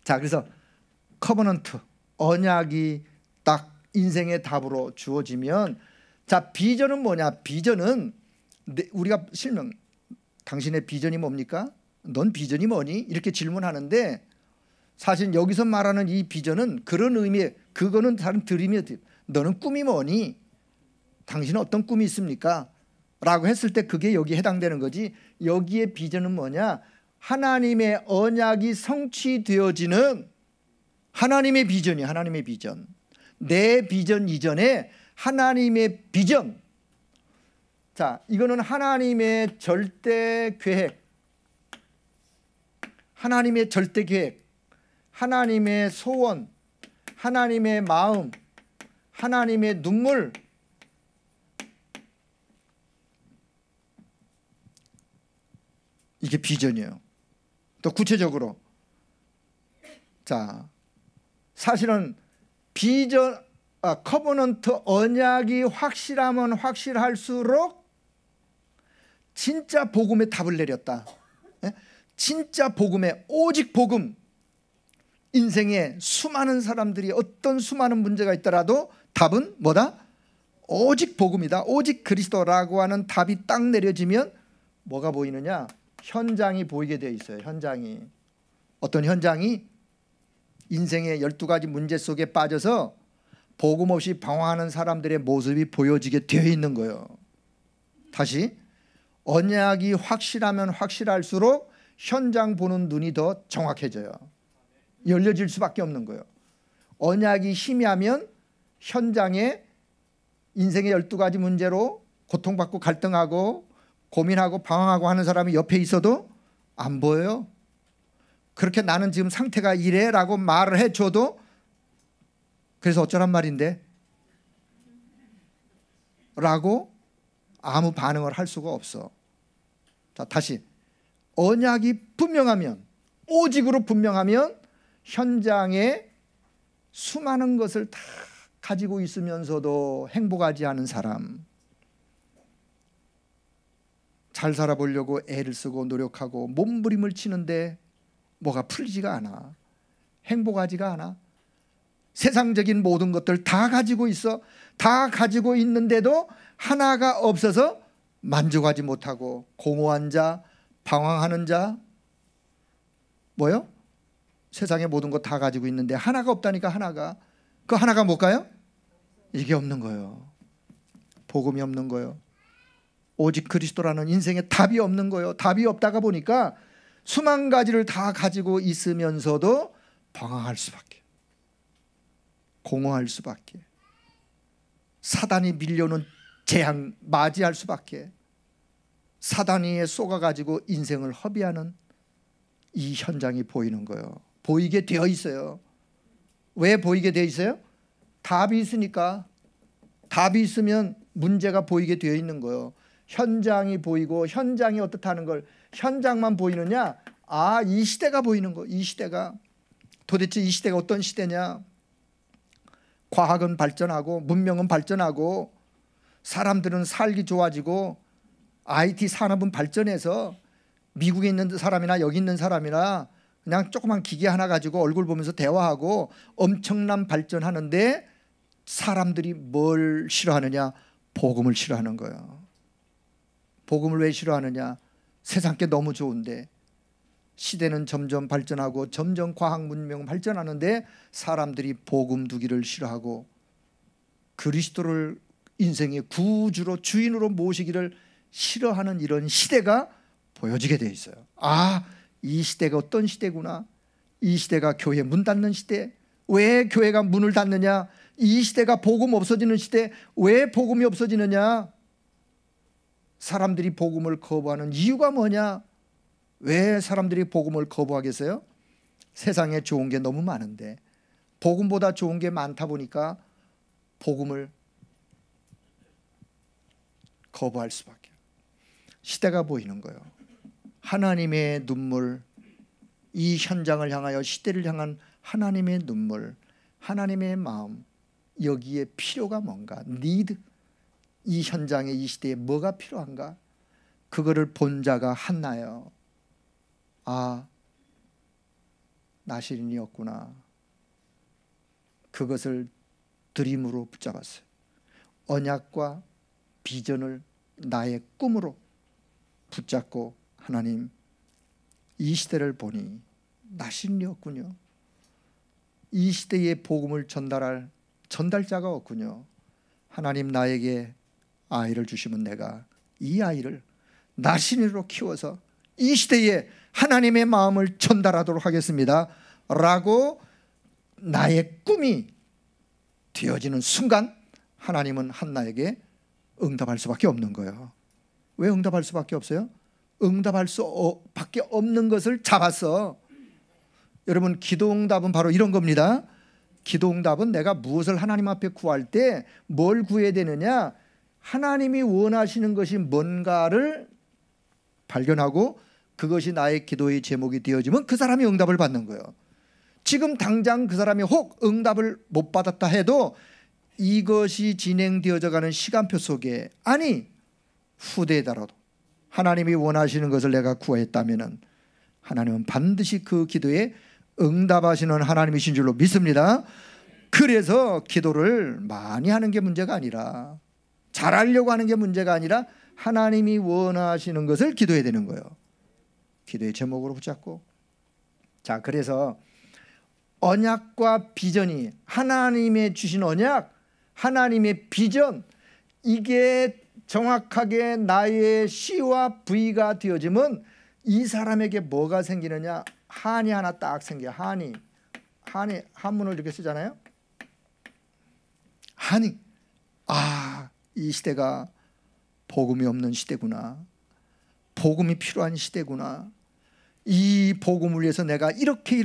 자, 그래서 커버넌트 언약이 딱 인생의 답으로 주어지면, 자, 비전은 뭐냐? 비전은 우리가 실명, 당신의 비전이 뭡니까? 넌 비전이 뭐니? 이렇게 질문하는데, 사실 여기서 말하는 이 비전은 그런 의미, 그거는 다른 드림이에요. 너는 꿈이 뭐니? 당신은 어떤 꿈이 있습니까? 라고 했을 때 그게 여기에 해당되는 거지. 여기에 비전은 뭐냐? 하나님의 언약이 성취되어지는 하나님의 비전이, 하나님의 비전. 내 비전 이전에 하나님의 비전. 자, 이거는 하나님의 절대 계획, 하나님의 절대 계획, 하나님의 소원, 하나님의 마음, 하나님의 눈물, 이게 비전이에요. 또 구체적으로, 자, 사실은 비전, 커버넌트 언약이 확실하면 확실할수록 진짜 복음의 답을 내렸다. 진짜 복음의, 오직 복음, 인생에 수많은 사람들이 어떤 수많은 문제가 있더라도 답은 뭐다? 오직 복음이다. 오직 그리스도라고 하는 답이 딱 내려지면 뭐가 보이느냐? 현장이 보이게 되어 있어요. 현장이. 어떤 현장이? 인생의 12가지 문제 속에 빠져서 복음 없이 방황하는 사람들의 모습이 보여지게 되어 있는 거예요. 다시, 언약이 확실하면 확실할수록 현장 보는 눈이 더 정확해져요. 열려질 수밖에 없는 거예요. 언약이 희미하면 현장에 인생의 12가지 문제로 고통받고 갈등하고 고민하고 방황하고 하는 사람이 옆에 있어도 안 보여요. 그렇게 나는 지금 상태가 이래 라고 말을 해줘도 그래서 어쩌란 말인데? 라고 아무 반응을 할 수가 없어. 자, 다시, 언약이 분명하면, 오직으로 분명하면 현장에 수많은 것을 다 가지고 있으면서도 행복하지 않은 사람, 잘 살아보려고 애를 쓰고 노력하고 몸부림을 치는데 뭐가 풀리지가 않아. 행복하지가 않아. 세상적인 모든 것들 다 가지고 있어. 다 가지고 있는데도 하나가 없어서 만족하지 못하고 공허한 자, 방황하는 자, 뭐요? 세상의 모든 것 다 가지고 있는데 하나가 없다니까. 하나가, 그 하나가 뭘까요? 이게 없는 거예요. 복음이 없는 거예요. 오직 그리스도라는 인생에 답이 없는 거예요. 답이 없다가 보니까 수만 가지를 다 가지고 있으면서도 방황할 수밖에, 공허할 수밖에, 사단이 밀려오는 재앙 맞이할 수밖에, 사단이에 쏘가가지고 인생을 허비하는 이 현장이 보이는 거예요. 보이게 되어 있어요. 왜 보이게 되어 있어요? 답이 있으니까. 답이 있으면 문제가 보이게 되어 있는 거예요. 현장이 보이고, 현장이 어떻다는 걸, 현장만 보이느냐? 아, 이 시대가 보이는 거. 이 시대가 도대체 이 시대가 어떤 시대냐? 과학은 발전하고 문명은 발전하고 사람들은 살기 좋아지고 IT 산업은 발전해서 미국에 있는 사람이나 여기 있는 사람이나 그냥 조그만 기계 하나 가지고 얼굴 보면서 대화하고 엄청난 발전하는데 사람들이 뭘 싫어하느냐? 복음을 싫어하는 거예요. 복음을 왜 싫어하느냐? 세상 게 너무 좋은데, 시대는 점점 발전하고 점점 과학 문명 발전하는데 사람들이 복음 두기를 싫어하고 그리스도를 인생의 구주로 주인으로 모시기를 싫어하는 이런 시대가 보여지게 되어 있어요. 아, 이 시대가 어떤 시대구나. 이 시대가 교회 문 닫는 시대. 왜 교회가 문을 닫느냐? 이 시대가 복음 없어지는 시대. 왜 복음이 없어지느냐? 사람들이 복음을 거부하는 이유가 뭐냐? 왜 사람들이 복음을 거부하겠어요? 세상에 좋은 게 너무 많은데 복음보다 좋은 게 많다 보니까 복음을 거부할 수밖에. 시대가 보이는 거예요. 하나님의 눈물, 이 현장을 향하여 시대를 향한 하나님의 눈물, 하나님의 마음, 여기에 필요가 뭔가, need, 이 현장에 이 시대에 뭐가 필요한가? 그거를 본 자가 한나요. 아, 나시린이었구나. 그것을 드림으로 붙잡았어요. 언약과 비전을 나의 꿈으로 붙잡고, 하나님, 이 시대를 보니 나시린이었군요. 이 시대에 복음을 전달할 전달자가 없군요. 하나님, 나에게 아이를 주시면 내가 이 아이를 나시린으로 키워서 이 시대에 하나님의 마음을 전달하도록 하겠습니다 라고 나의 꿈이 되어지는 순간 하나님은 한나에게 응답할 수밖에 없는 거예요. 왜 응답할 수밖에 없어요? 응답할 수밖에 없는 것을 잡았어. 여러분, 기도 응답은 바로 이런 겁니다. 기도응답은 내가 무엇을 하나님 앞에 구할 때 뭘 구해야 되느냐, 하나님이 원하시는 것이 뭔가를 발견하고 그것이 나의 기도의 제목이 되어지면 그 사람이 응답을 받는 거예요. 지금 당장 그 사람이 혹 응답을 못 받았다 해도 이것이 진행되어져 가는 시간표 속에, 아니 후대에더라도 하나님이 원하시는 것을 내가 구했다면 하나님은 반드시 그 기도에 응답하시는 하나님이신 줄로 믿습니다. 그래서 기도를 많이 하는 게 문제가 아니라, 잘하려고 하는 게 문제가 아니라 하나님이 원하시는 것을 기도해야 되는 거예요. 기도의 제목으로 붙잡고. 자, 그래서 언약과 비전이, 하나님의 주신 언약, 하나님의 비전, 이게 정확하게 나의 C와 V가 되어지면 이 사람에게 뭐가 생기느냐, 한이 하나 딱 생겨요. 한이 한문을 이렇게 쓰잖아요. 한이, 이 시대가 복음이 없는 시대구나, 복음이 필요한 시대구나, 이 복음을 위해서 내가 이렇게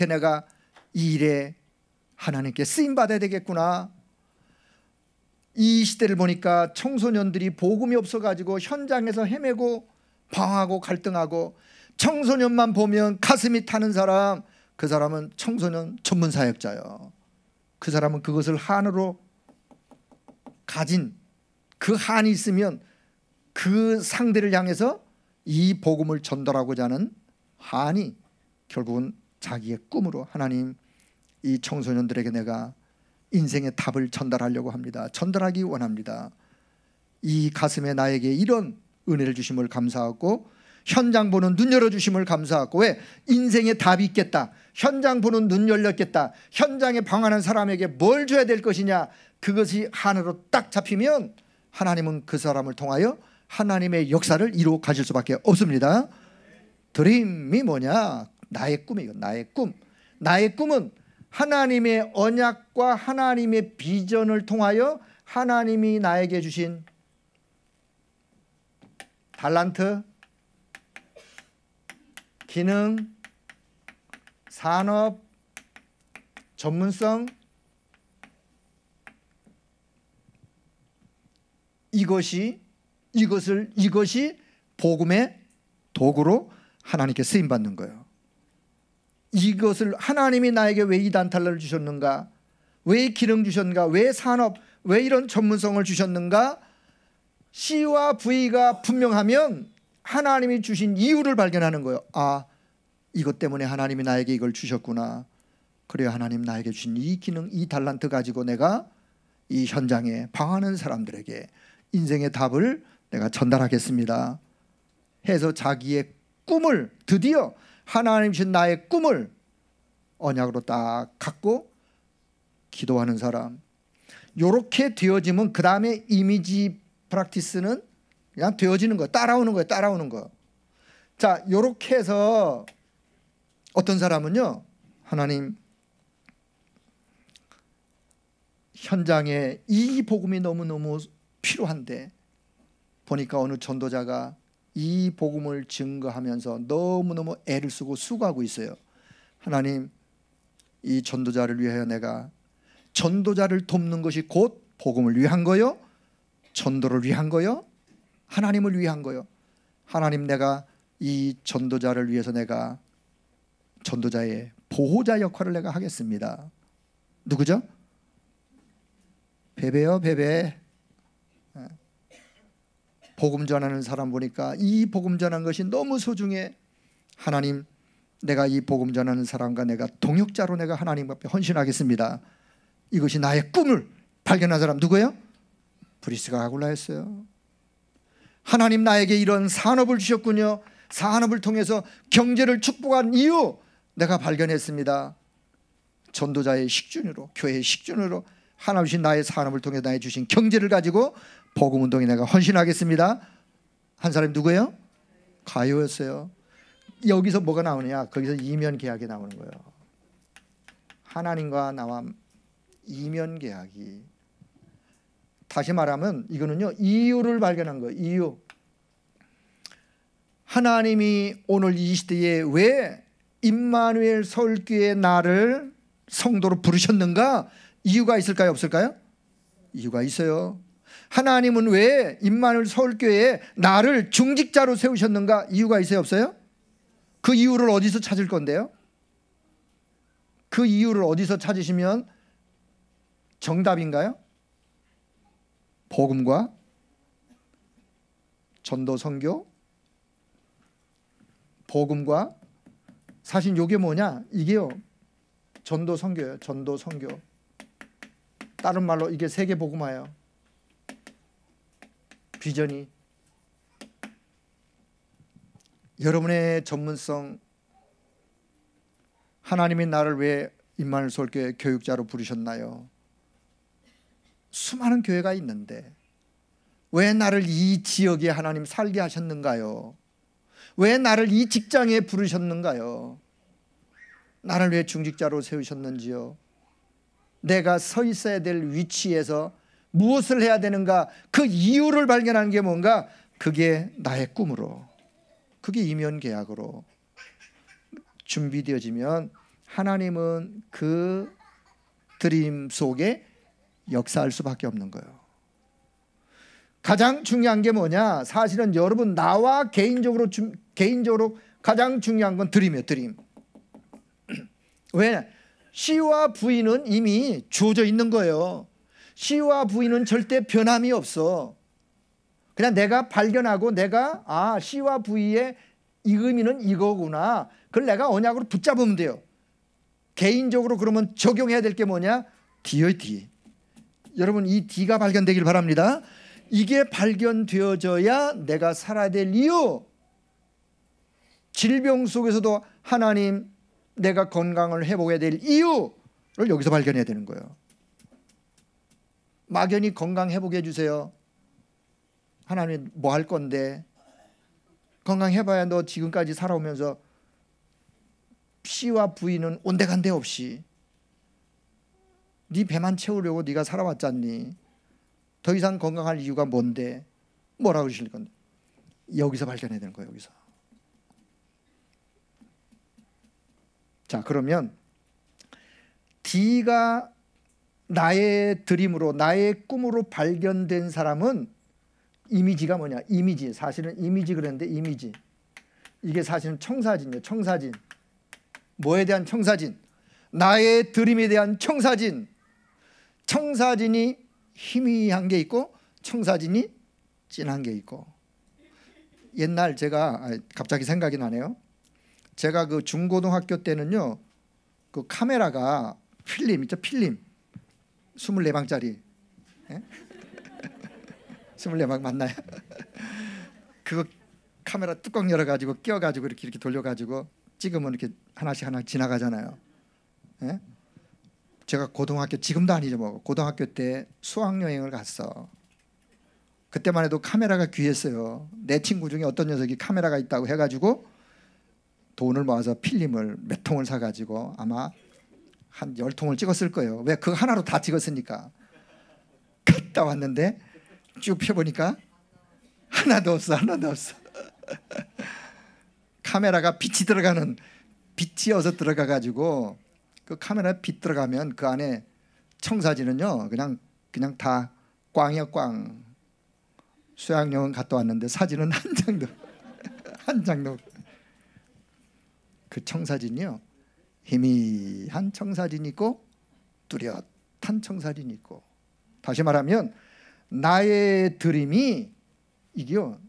내가 이 일에 하나님께 쓰임받아야 되겠구나. 이 시대를 보니까 청소년들이 복음이 없어가지고 현장에서 헤매고 방황하고 갈등하고, 청소년만 보면 가슴이 타는 사람, 그 사람은 청소년 전문 사역자예요. 그 사람은 그것을 한으로 가진, 그 한이 있으면 그 상대를 향해서 이 복음을 전달하고자 하는 한이 결국은 자기의 꿈으로, 하나님, 이 청소년들에게 내가 인생의 답을 전달하려고 합니다, 전달하기 원합니다. 이 가슴에 나에게 이런 은혜를 주심을 감사하고, 현장 보는 눈 열어주심을 감사하고, 왜? 인생의 답이 있겠다, 현장 보는 눈 열렸겠다, 현장에 방황하는 사람에게 뭘 줘야 될 것이냐, 그것이 하나로 딱 잡히면 하나님은 그 사람을 통하여 하나님의 역사를 이루어 가실 수밖에 없습니다. 드림이 뭐냐? 나의 꿈이에요. 나의 꿈. 나의 꿈은 하나님의 언약과 하나님의 비전을 통하여 하나님이 나에게 주신 달란트, 기능, 산업, 전문성, 이것이 복음의 도구로 하나님께 쓰임받는 거예요. 이것을 하나님이 나에게 왜 이 단탈러를 주셨는가, 왜 기능 주셨는가, 왜 산업, 왜 이런 전문성을 주셨는가, C와 V가 분명하면 하나님이 주신 이유를 발견하는 거예요. 이것 때문에 하나님이 나에게 이걸 주셨구나. 그래야 하나님 나에게 주신 이 기능, 이 달란트 가지고 내가 이 현장에 방황하는 사람들에게 인생의 답을 내가 전달하겠습니다 해서 자기의 꿈을, 드디어 하나님 주신 나의 꿈을 언약으로 딱 갖고 기도하는 사람, 이렇게 되어지면 그 다음에 이미지 프랙티스는 그냥 되어지는 거예요. 따라오는 거예요. 자, 이렇게 해서 어떤 사람은요, 하나님, 현장에 이 복음이 너무너무 필요한데, 보니까 어느 전도자가 이 복음을 증거하면서 너무너무 애를 쓰고 수고하고 있어요. 하나님, 이 전도자를 위하여 내가, 전도자를 돕는 것이 곧 복음을 위한 거요, 전도를 위한 거요, 하나님을 위한 거요. 하나님, 내가 이 전도자를 위해서 내가 전도자의 보호자 역할을 내가 하겠습니다. 누구죠? 베베요, 베베. 복음 전하는 사람 보니까 이 복음 전하는 것이 너무 소중해. 하나님, 내가 이 복음 전하는 사람과 내가 동역자로 내가 하나님 앞에 헌신하겠습니다. 이것이 나의 꿈을 발견한 사람 누구예요? 브리스가 아굴라였어요. 하나님, 나에게 이런 산업을 주셨군요. 산업을 통해서 경제를 축복한 이유 내가 발견했습니다. 전도자의 식준으로, 교회의 식준으로 하나님 주신 나의 산업을 통해 나의 주신 경제를 가지고 복음운동에 내가 헌신하겠습니다. 한 사람이 누구예요? 가요였어요. 여기서 뭐가 나오느냐? 거기서 이면계약이 나오는 거예요. 하나님과 나와 이면계약이. 다시 말하면 이거는요, 이유를 발견한 거예요. 이유. 하나님이 오늘 이 시대에 왜 임마누엘 서울교회 나를 성도로 부르셨는가? 이유가 있을까요? 없을까요? 이유가 있어요. 하나님은 왜 임마누엘 서울교회에 나를 중직자로 세우셨는가? 이유가 있어요? 없어요? 그 이유를 어디서 찾을 건데요? 그 이유를 어디서 찾으시면 정답인가요? 복음과 전도 선교, 복음과 사실 이게 뭐냐? 이게요 전도 선교예요. 전도 선교. 다른 말로 이게 세계 복음화예요. 비전이 여러분의 전문성, 하나님이 나를 왜 임마누엘 서울교회 교육자로 부르셨나요? 수많은 교회가 있는데 왜 나를 이 지역에 하나님 살게 하셨는가요? 왜 나를 이 직장에 부르셨는가요? 나를 왜 중직자로 세우셨는지요? 내가 서 있어야 될 위치에서 무엇을 해야 되는가? 그 이유를 발견하는 게 뭔가? 그게 나의 꿈으로, 그게 이면계약으로 준비되어지면 하나님은 그 드림 속에 역사할 수밖에 없는 거예요. 가장 중요한 게 뭐냐? 사실은 여러분 나와 개인적으로 가장 중요한 건 드림이에요. 드림. 왜? C와 V는 이미 주어져 있는 거예요. C와 V는 절대 변함이 없어. 그냥 내가 발견하고 내가 C와 V의 이 의미는 이거구나. 그걸 내가 언약으로 붙잡으면 돼요. 개인적으로 그러면 적용해야 될 게 뭐냐? D요, D. 여러분 이 D가 발견되길 바랍니다. 이게 발견되어져야 내가 살아야 될 이유. 질병 속에서도 하나님 내가 건강을 회복해야 될 이유를 여기서 발견해야 되는 거예요. 막연히 건강 회복해 주세요. 하나님 뭐 할 건데? 건강 해봐야 너 지금까지 살아오면서 C와 V는 온데간데 없이 네 배만 채우려고 네가 살아왔잖니. 더 이상 건강할 이유가 뭔데? 뭐라고 그러실 건데? 여기서 발견해야 되는 거예요. 여기서. 자, 그러면 D가 나의 드림으로 나의 꿈으로 발견된 사람은 이미지가 뭐냐? 이미지. 사실은 이미지 그랬는데 이미지. 이게 사실은 청사진이에요. 청사진. 뭐에 대한 청사진? 나의 드림에 대한 청사진. 청사진이 희미한 게 있고 청사진이 진한 게 있고. 옛날 제가 갑자기 생각이 나네요. 제가 그 중고등학교 때는요, 그 카메라가 필름 있죠? 필름 24방짜리. 예? 24방 맞나요? 그거 카메라 뚜껑 열어가지고 끼워가지고 이렇게 돌려가지고 찍으면 이렇게 하나씩 지나가잖아요. 예? 제가 고등학교, 지금도 아니죠 뭐, 고등학교 때 수학여행을 갔어. 그때만 해도 카메라가 귀했어요. 내 친구 중에 어떤 녀석이 카메라가 있다고 해가지고 돈을 모아서 필름을 몇 통을 사가지고 아마 한 10통을 찍었을 거예요. 왜? 그거 하나로 다 찍었으니까. 갔다 왔는데 쭉 펴보니까 하나도 없어. 하나도 없어. 카메라가 빛이 들어가는, 빛이 어서 들어가가지고 그 카메라에 빛 들어가면 그 안에 청사진은요 그냥 다 꽝이야 꽝. 수학여행 갔다 왔는데 사진은 한 장도 한 장도. 그 청사진이요 희미한 청사진이 있고 뚜렷한 청사진이 있고. 다시 말하면 나의 드림이 이게요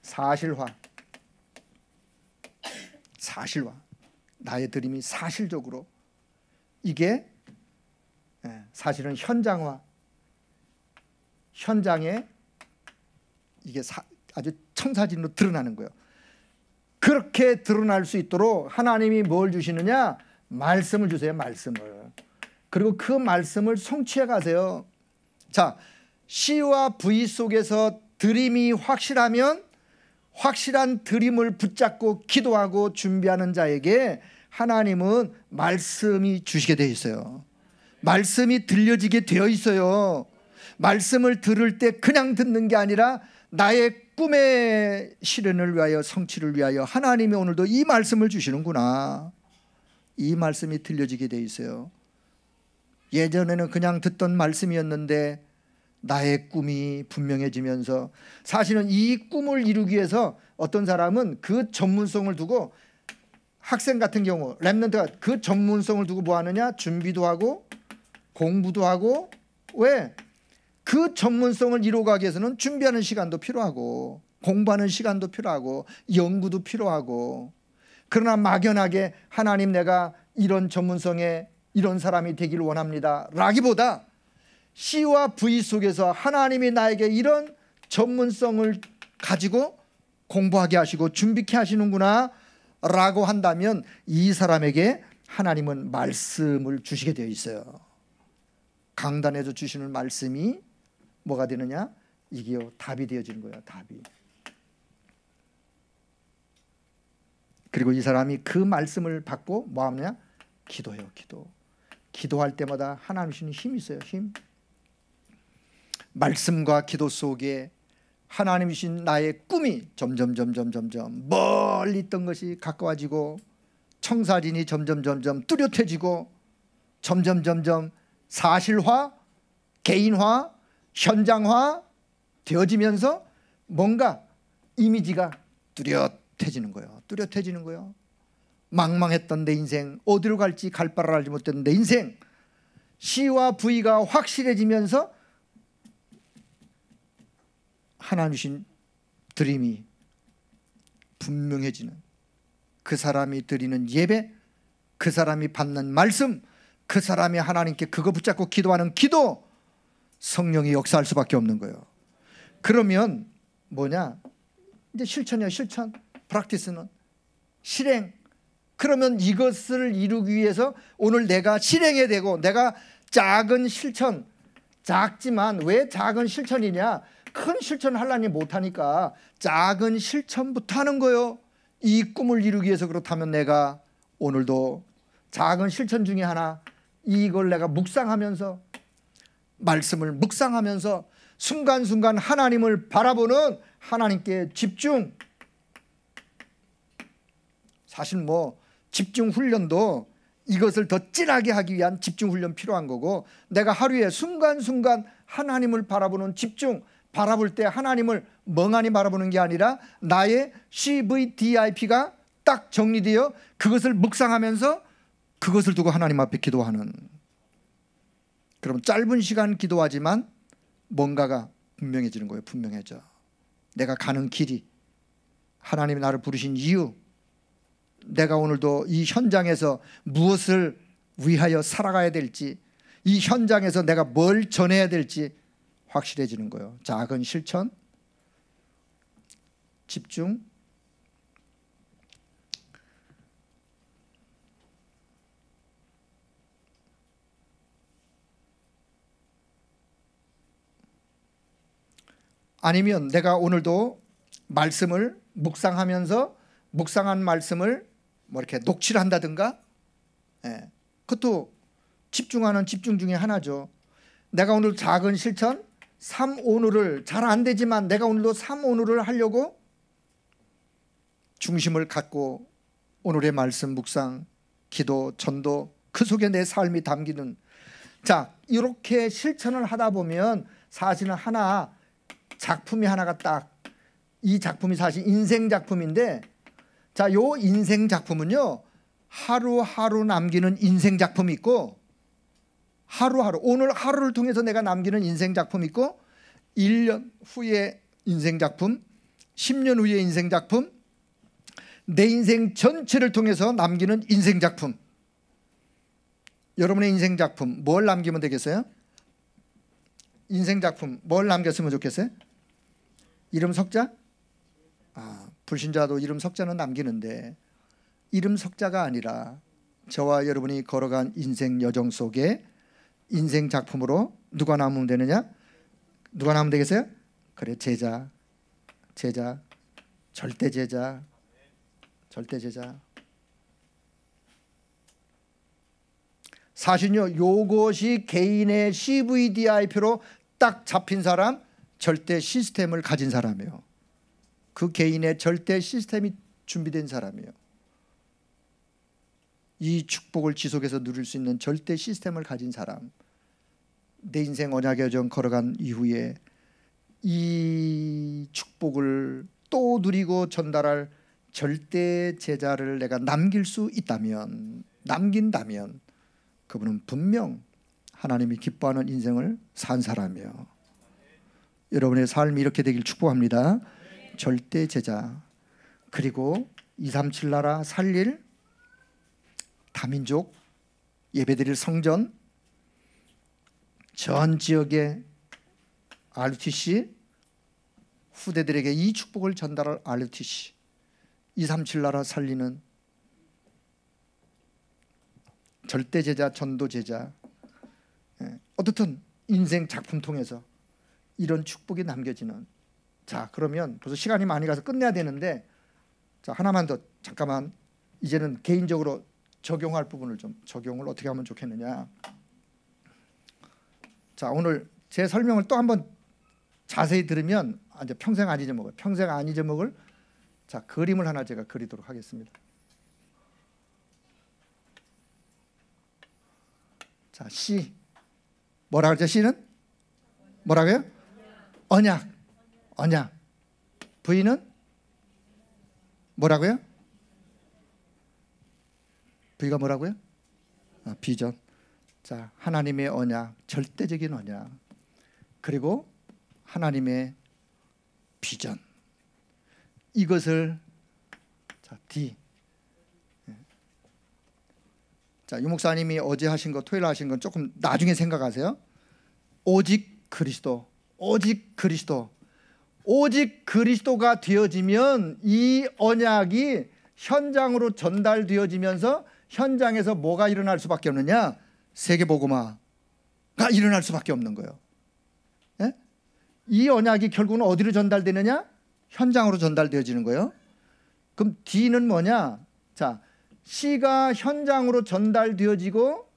사실화. 나의 드림이 사실적으로 이게 사실은 현장화. 현장에 이게 아주 청사진으로 드러나는 거예요. 그렇게 드러날 수 있도록 하나님이 뭘 주시느냐? 말씀을 주세요. 말씀을. 그리고 그 말씀을 성취해 가세요. 자, C와 V 속에서 드림이 확실하면 확실한 드림을 붙잡고 기도하고 준비하는 자에게 하나님은 말씀이 주시게 되어 있어요. 말씀이 들려지게 되어 있어요. 말씀을 들을 때 그냥 듣는 게 아니라 나의 꿈의 실현을 위하여, 성취를 위하여 하나님이 오늘도 이 말씀을 주시는구나. 이 말씀이 들려지게 되어 있어요. 예전에는 그냥 듣던 말씀이었는데 나의 꿈이 분명해지면서, 사실은 이 꿈을 이루기 위해서 어떤 사람은 그 전문성을 두고, 학생 같은 경우 랩런트가 그 전문성을 두고 뭐 하느냐? 준비도 하고 공부도 하고. 왜? 그 전문성을 이루어가기 위해서는 준비하는 시간도 필요하고 공부하는 시간도 필요하고 연구도 필요하고. 그러나 막연하게 하나님 내가 이런 전문성에 이런 사람이 되기를 원합니다 라기보다 C와 V 속에서 하나님이 나에게 이런 전문성을 가지고 공부하게 하시고 준비케 하시는구나 라고 한다면 이 사람에게 하나님은 말씀을 주시게 되어 있어요. 강단에서 주시는 말씀이 뭐가 되느냐? 이게요, 답이 되어지는 거예요. 답이. 그리고 이 사람이 그 말씀을 받고 뭐 하느냐? 기도해요. 기도할 때마다 하나님 주시는 힘이 있어요. 힘. 말씀과 기도 속에 하나님 주신 나의 꿈이 점점 멀리 있던 것이 가까워지고, 청사진이 점점 뚜렷해지고, 점점 사실화, 개인화, 현장화 되어지면서 뭔가 이미지가 뚜렷해지는 거예요. 망망했던 내 인생, 어디로 갈지 갈 바를 알지 못했던 내 인생, C와 V가 확실해지면서 하나님 주신 드림이 분명해지는, 그 사람이 드리는 예배, 그 사람이 받는 말씀, 그 사람이 하나님께 그거 붙잡고 기도하는 기도, 성령이 역사할 수밖에 없는 거예요. 그러면 뭐냐? 이제 실천이에요. 실천. 프랙티스는 실행. 그러면 이것을 이루기 위해서 오늘 내가 실행해야 되고, 내가 작은 실천, 작지만 왜 작은 실천이냐? 큰 실천을 하려니 못하니까 작은 실천부터 하는 거예요. 이 꿈을 이루기 위해서. 그렇다면 내가 오늘도 작은 실천 중에 하나, 이걸 내가 묵상하면서, 말씀을 묵상하면서 순간순간 하나님을 바라보는 하나님께 집중. 사실 뭐 집중 훈련도 이것을 더 진하게 하기 위한 집중 훈련 필요한 거고, 내가 하루에 순간순간 하나님을 바라보는 집중, 바라볼 때 하나님을 멍하니 바라보는 게 아니라 나의 CVDIP가 딱 정리되어 그것을 묵상하면서 그것을 두고 하나님 앞에 기도하는. 그럼 짧은 시간 기도하지만 뭔가가 분명해지는 거예요. 분명해져. 내가 가는 길이, 하나님이 나를 부르신 이유, 내가 오늘도 이 현장에서 무엇을 위하여 살아가야 될지, 이 현장에서 내가 뭘 전해야 될지 확실해지는 거예요. 작은 실천, 집중. 아니면 내가 오늘도 말씀을 묵상하면서 묵상한 말씀을 뭐 이렇게 녹취를 한다든가, 그것도 집중하는 집중 중에 하나죠. 내가 오늘 작은 실천 3오늘을 잘 안 되지만 내가 오늘도 3오늘을 하려고 중심을 갖고 오늘의 말씀 묵상, 기도, 전도, 그 속에 내 삶이 담기는, 자, 이렇게 실천을 하다 보면 사실은 하나, 작품이 하나가 딱, 이 작품이 사실 인생 작품인데, 자, 요 인생 작품은요, 하루하루 남기는 인생 작품이 있고, 하루하루, 오늘 하루를 통해서 내가 남기는 인생 작품이 있고, 1년 후에 인생 작품, 10년 후에 인생 작품, 내 인생 전체를 통해서 남기는 인생 작품. 여러분의 인생 작품 뭘 남기면 되겠어요? 인생 작품 뭘 남겼으면 좋겠어요? 이름 석자? 불신자도 이름 석자는 남기는데, 이름 석자가 아니라 저와 여러분이 걸어간 인생 여정 속에 인생 작품으로 누가 남으면 되느냐? 누가 남으면 되겠어요? 그래, 제자, 절대 제자. 사실요, 요것이 개인의 CVDIP로 딱 잡힌 사람, 절대 시스템을 가진 사람이에요. 그 개인의 절대 시스템이 준비된 사람이에요. 이 축복을 지속해서 누릴 수 있는 절대 시스템을 가진 사람, 내 인생 언약의 여정 걸어간 이후에 이 축복을 또 누리고 전달할 절대 제자를 내가 남길 수 있다면, 남긴다면 그분은 분명 하나님이 기뻐하는 인생을 산 사람이에요. 여러분의 삶이 이렇게 되길 축복합니다. 절대 제자, 그리고 237 나라 살릴 다민족 예배드릴 성전, 전 지역의 RUTC 후대들에게 이 축복을 전달할 RUTC, 237 나라 살리는 절대 제자, 전도 제자, 어떻든 인생 작품 통해서 이런 축복이 남겨지는. 자, 그러면 벌써 시간이 많이 가서 끝내야 되는데, 자, 하나만 더 잠깐만, 이제는 개인적으로 적용할 부분을 좀 적용을 어떻게 하면 좋겠느냐. 자, 오늘 제 설명을 또 한번 자세히 들으면 이제 평생 안 잊어먹어요. 평생 안 잊어먹을, 자, 그림을 하나 제가 그리도록 하겠습니다. 자, C 뭐라 그러죠? C는 뭐라고요? 언약. 언약. V는 뭐라고요? V가 뭐라고요? 비전. 자, 하나님의 언약, 절대적인 언약, 그리고 하나님의 비전, 이것을, 자, D. 자, 유 목사님이 어제 하신 거, 토요일 하신 건 조금 나중에 생각하세요. 오직 그리스도, 오직 그리스도, 오직 그리스도가 되어지면 이 언약이 현장으로 전달되어지면서 현장에서 뭐가 일어날 수밖에 없느냐? 세계복음화가 일어날 수밖에 없는 거예요. 예? 이 언약이 결국은 어디로 전달되느냐? 현장으로 전달되어지는 거예요. 그럼 D는 뭐냐? 자, C가 현장으로 전달되어지고,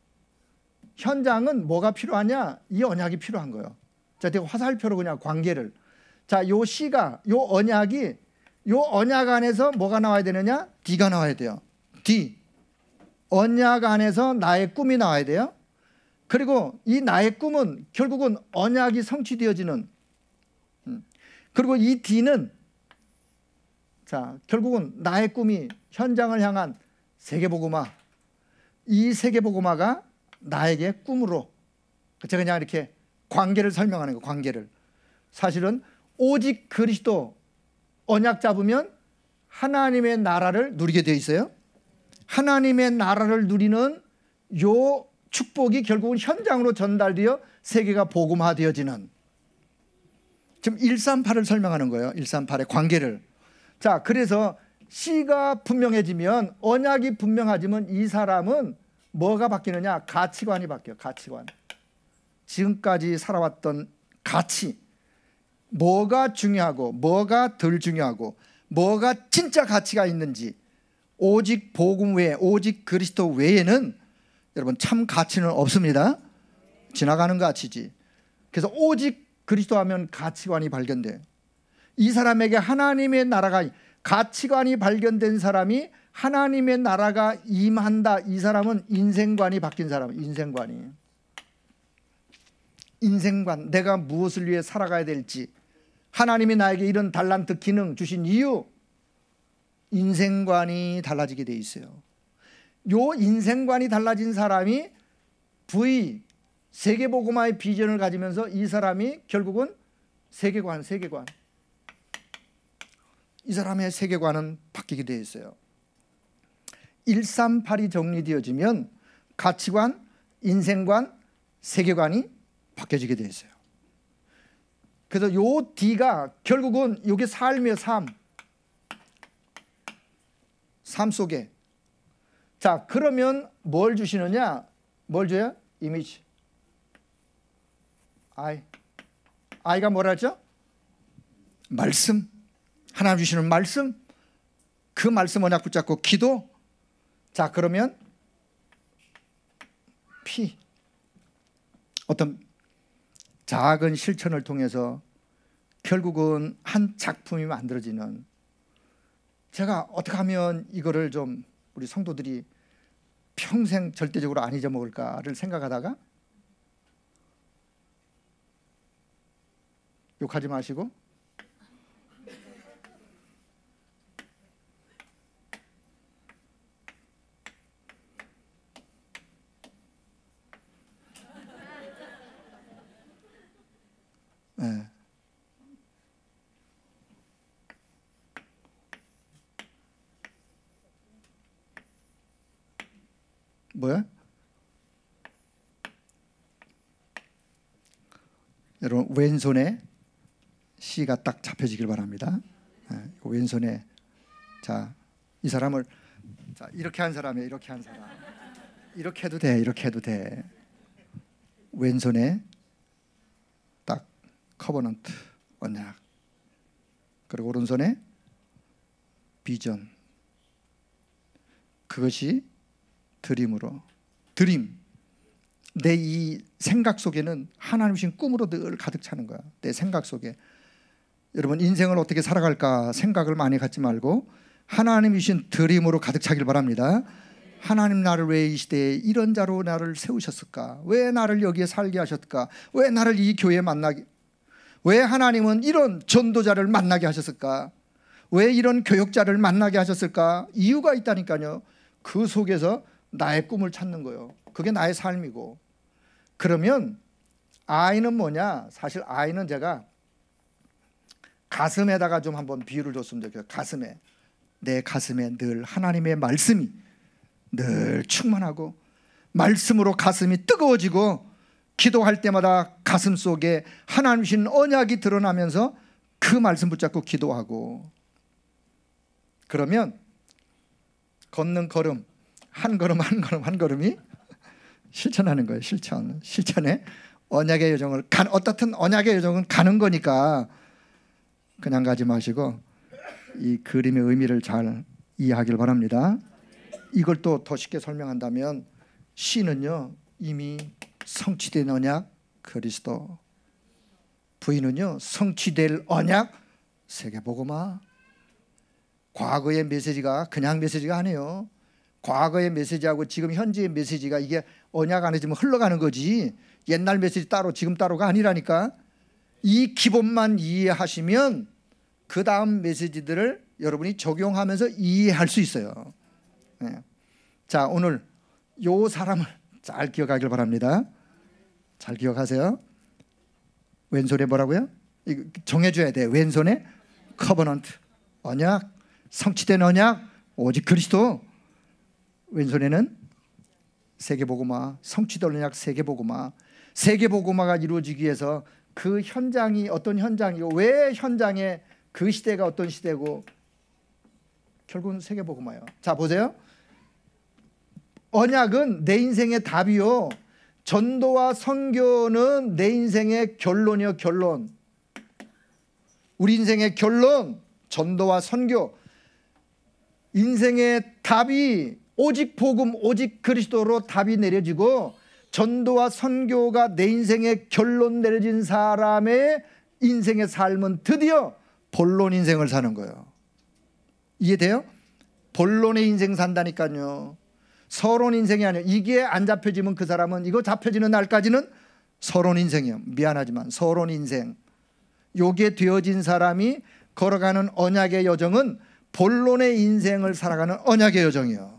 현장은 뭐가 필요하냐? 이 언약이 필요한 거예요. 자, 제가 화살표로 그냥 관계를, 자, 요 C가, 요 언약이, 요 언약 안에서 뭐가 나와야 되느냐? D가 나와야 돼요. D. 언약 안에서 나의 꿈이 나와야 돼요. 그리고 이 나의 꿈은 결국은 언약이 성취되어지는, 그리고 이 D는, 자, 결국은 나의 꿈이 현장을 향한 세계복음화, 이 세계복음화가 나에게 꿈으로, 제가 그냥 이렇게 관계를 설명하는 거예요. 관계를. 사실은 오직 그리스도 언약 잡으면 하나님의 나라를 누리게 되어 있어요. 하나님의 나라를 누리는 요 축복이 결국은 현장으로 전달되어 세계가 복음화되어지는, 지금 138을 설명하는 거예요. 138의 관계를. 자, 그래서 C가 분명해지면, 언약이 분명해지면 이 사람은 뭐가 바뀌느냐? 가치관이 바뀌어요. 가치관. 지금까지 살아왔던 가치, 뭐가 중요하고 뭐가 덜 중요하고 뭐가 진짜 가치가 있는지, 오직 복음 외에, 오직 그리스도 외에는 여러분 참 가치는 없습니다. 지나가는 가치지. 그래서 오직 그리스도 하면 가치관이 발견돼요. 이 사람에게 하나님의 나라가, 가치관이 발견된 사람이 하나님의 나라가 임한다. 이 사람은 인생관이 바뀐 사람. 인생관, 내가 무엇을 위해 살아가야 될지, 하나님이 나에게 이런 달란트 기능 주신 이유, 인생관이 달라지게 돼 있어요. 요 인생관이 달라진 사람이 V, 세계복음화의 비전을 가지면서 이 사람이 결국은 세계관, 이 사람의 세계관은 바뀌게 되어 있어요. 138이 정리되어지면 가치관, 인생관, 세계관이 바뀌어지게 되어 있어요. 그래서 요 D가 결국은 이게 삶이에요. 삶 속에. 자, 그러면 뭘 주시느냐? 뭘 줘요? 이미지. I가 뭐라 했죠? 말씀. 하나님 주시는 말씀. 그 말씀 언약 붙잡고 기도. 자, 그러면 P, 어떤 작은 실천을 통해서 결국은 한 작품이 만들어지는, 제가 어떻게 하면 이거를 좀 우리 성도들이 평생 절대적으로 안 잊어먹을까를 생각하다가 욕하지 마시고. 네. 뭐야? 여러분 왼손에 C가 딱 잡혀지길 바랍니다. 왼손에 자, 이 사람을 자, 이렇게 한 사람이에요. 이렇게 한 사람. 이렇게 해도 돼. 이렇게 해도 돼. 왼손에 딱 커버넌트 언약. 그리고 오른손에 비전. 그것이 드림으로. 드림. 내 이 생각 속에는 하나님 주신 꿈으로 늘 가득 차는 거야. 내 생각 속에. 여러분 인생을 어떻게 살아갈까 생각을 많이 갖지 말고 하나님이 주신 드림으로 가득 차길 바랍니다. 하나님 나를 왜 이 시대에 이런 자로 나를 세우셨을까? 왜 나를 여기에 살게 하셨을까? 왜 나를 이 교회에 만나게, 왜 하나님은 이런 전도자를 만나게 하셨을까? 왜 이런 교역자를 만나게 하셨을까? 이유가 있다니까요. 그 속에서 나의 꿈을 찾는 거예요. 그게 나의 삶이고. 그러면 I는 뭐냐? 사실 I는 제가 가슴에다가 좀 한번 비유를 줬으면 좋겠어요. 가슴에. 내 가슴에 늘 하나님의 말씀이 늘 충만하고 말씀으로 가슴이 뜨거워지고 기도할 때마다 가슴 속에 하나님 주신 언약이 드러나면서 그 말씀 붙잡고 기도하고, 그러면 걷는 걸음 한 걸음 한 걸음 한 걸음이 실천하는 거예요. 실천에 언약의 여정을 어떻든 언약의 여정은 가는 거니까 그냥 가지 마시고 이 그림의 의미를 잘 이해하길 바랍니다. 이걸 또 더 쉽게 설명한다면 C는요 이미 성취된 언약 그리스도, V는요 성취될 언약 세계복음화. 과거의 메시지가 그냥 메시지가 아니에요. 과거의 메시지하고 지금 현재의 메시지가 이게 언약 안에 지금 흘러가는 거지 옛날 메시지 따로 지금 따로가 아니라니까. 이 기본만 이해하시면 그 다음 메시지들을 여러분이 적용하면서 이해할 수 있어요. 네. 자, 오늘 요 사람을 잘 기억하길 바랍니다. 잘 기억하세요. 왼손에 뭐라고요? 이거 정해줘야 돼. 왼손에 커버넌트 언약, 성취된 언약 오직 그리스도. 왼손에는 세계복음화, 성취된 언약 세계복음화. 세계복음화가 이루어지기 위해서 그 현장이 어떤 현장이고 왜 현장에 그 시대가 어떤 시대고 결국은 세계복음화예요. 자 보세요. 언약은 내 인생의 답이요. 전도와 선교는 내 인생의 결론이요. 결론. 우리 인생의 결론 전도와 선교. 인생의 답이 오직 복음 오직 그리스도로 답이 내려지고 전도와 선교가 내 인생의 결론 내려진 사람의 인생의 삶은 드디어 본론 인생을 사는 거예요. 이해돼요? 본론의 인생 산다니까요. 서론 인생이 아니에요. 이게 안 잡혀지면 그 사람은 이거 잡혀지는 날까지는 서론 인생이에요. 미안하지만 서론 인생. 요게 되어진 사람이 걸어가는 언약의 여정은 본론의 인생을 살아가는 언약의 여정이에요.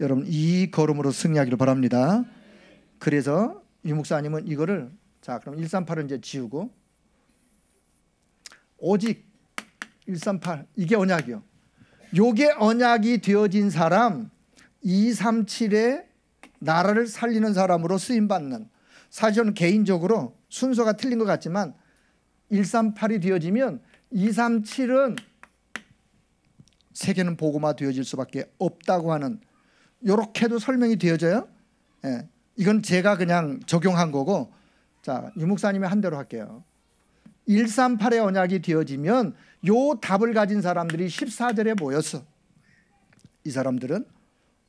여러분 이 걸음으로 승리하기를 바랍니다. 그래서 유 목사님은 이거를 자 그럼 138을 이제 지우고 오직 138 이게 언약이요. 요게 언약이 되어진 사람 237의 나라를 살리는 사람으로 쓰임받는, 사실 저는 개인적으로 순서가 틀린 것 같지만 138이 되어지면 237은 세계는 복음화 되어질 수밖에 없다고 하는 요렇게도 설명이 되어져요. 예, 이건 제가 그냥 적용한 거고 자 유 목사님이 한 대로 할게요. 138의 언약이 되어지면 요 답을 가진 사람들이 14절에 모였어. 이 사람들은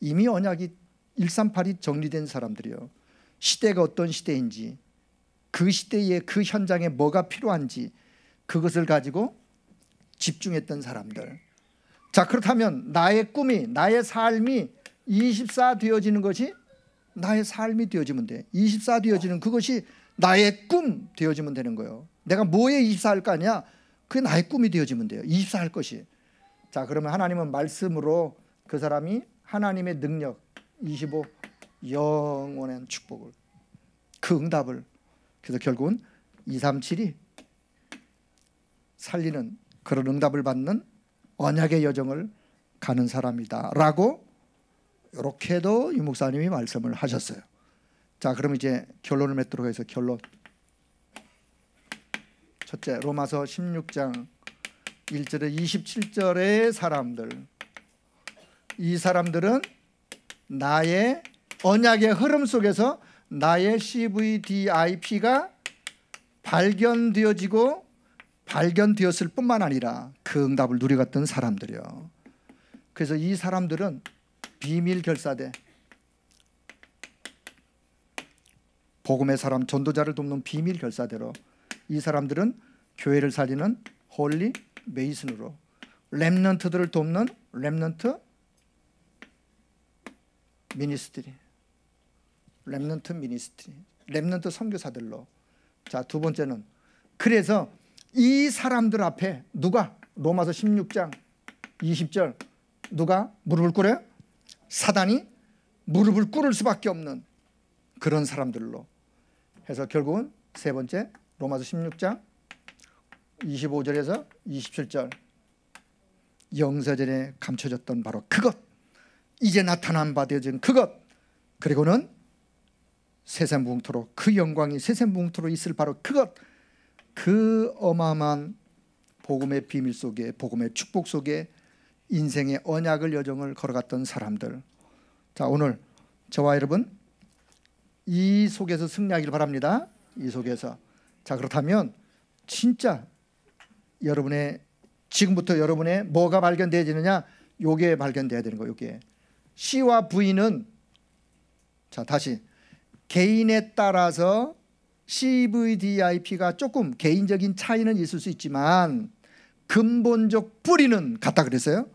이미 언약이 138이 정리된 사람들이에요. 시대가 어떤 시대인지 그 시대에 그 현장에 뭐가 필요한지 그것을 가지고 집중했던 사람들. 자 그렇다면 나의 꿈이 나의 삶이 24 되어지는 것이 나의 삶이 되어지면 돼. 24 되어지는 그것이 나의 꿈 되어지면 되는 거예요. 내가 뭐에 24할 거 아니야? 그게 나의 꿈이 되어지면 돼요. 24할 것이. 자, 그러면 하나님은 말씀으로 그 사람이 하나님의 능력 25 영원한 축복을, 그 응답을, 그래서 결국은 237이 살리는 그런 응답을 받는 언약의 여정을 가는 사람이다 라고 이렇게도 유 목사님이 말씀을 하셨어요. 자, 그럼 이제 결론을 맺도록 해서 결론. 첫째, 로마서 16장 1절에 27절의 사람들, 이 사람들은 나의 언약의 흐름 속에서 나의 CVDIP가 발견되어지고 발견되었을 뿐만 아니라 그 응답을 누려갔던 사람들이요. 그래서 이 사람들은 비밀 결사대, 복음의 사람, 전도자를 돕는 비밀 결사대로 이 사람들은 교회를 살리는 홀리 메이슨으로 렘넌트들을 돕는 렘넌트 미니스트리, 렘넌트 미니스트리, 렘넌트 선교사들로. 자, 두 번째는 그래서 이 사람들 앞에 누가 로마서 16장 20절 누가 무릎을 꿇어요? 사단이 무릎을 꿇을 수밖에 없는 그런 사람들로 해서 결국은 세 번째 로마서 16장 25절에서 27절 영세전에 감춰졌던 바로 그것, 이제 나타난 바 되어진 그것, 그리고는 세세무궁토록 그 영광이 세세무궁토록 있을 바로 그것, 그 어마어마한 복음의 비밀 속에, 복음의 축복 속에 인생의 언약을 여정을 걸어갔던 사람들. 자, 오늘 저와 여러분 이 속에서 승리하기를 바랍니다. 이 속에서. 자, 그렇다면 진짜 여러분의 지금부터 여러분의 뭐가 발견되어지느냐? 요게 발견돼야 되는 거예요. 요게 C와 V는, 자, 다시 개인에 따라서 CVDIP가 조금 개인적인 차이는 있을 수 있지만 근본적 뿌리는 같다 그랬어요.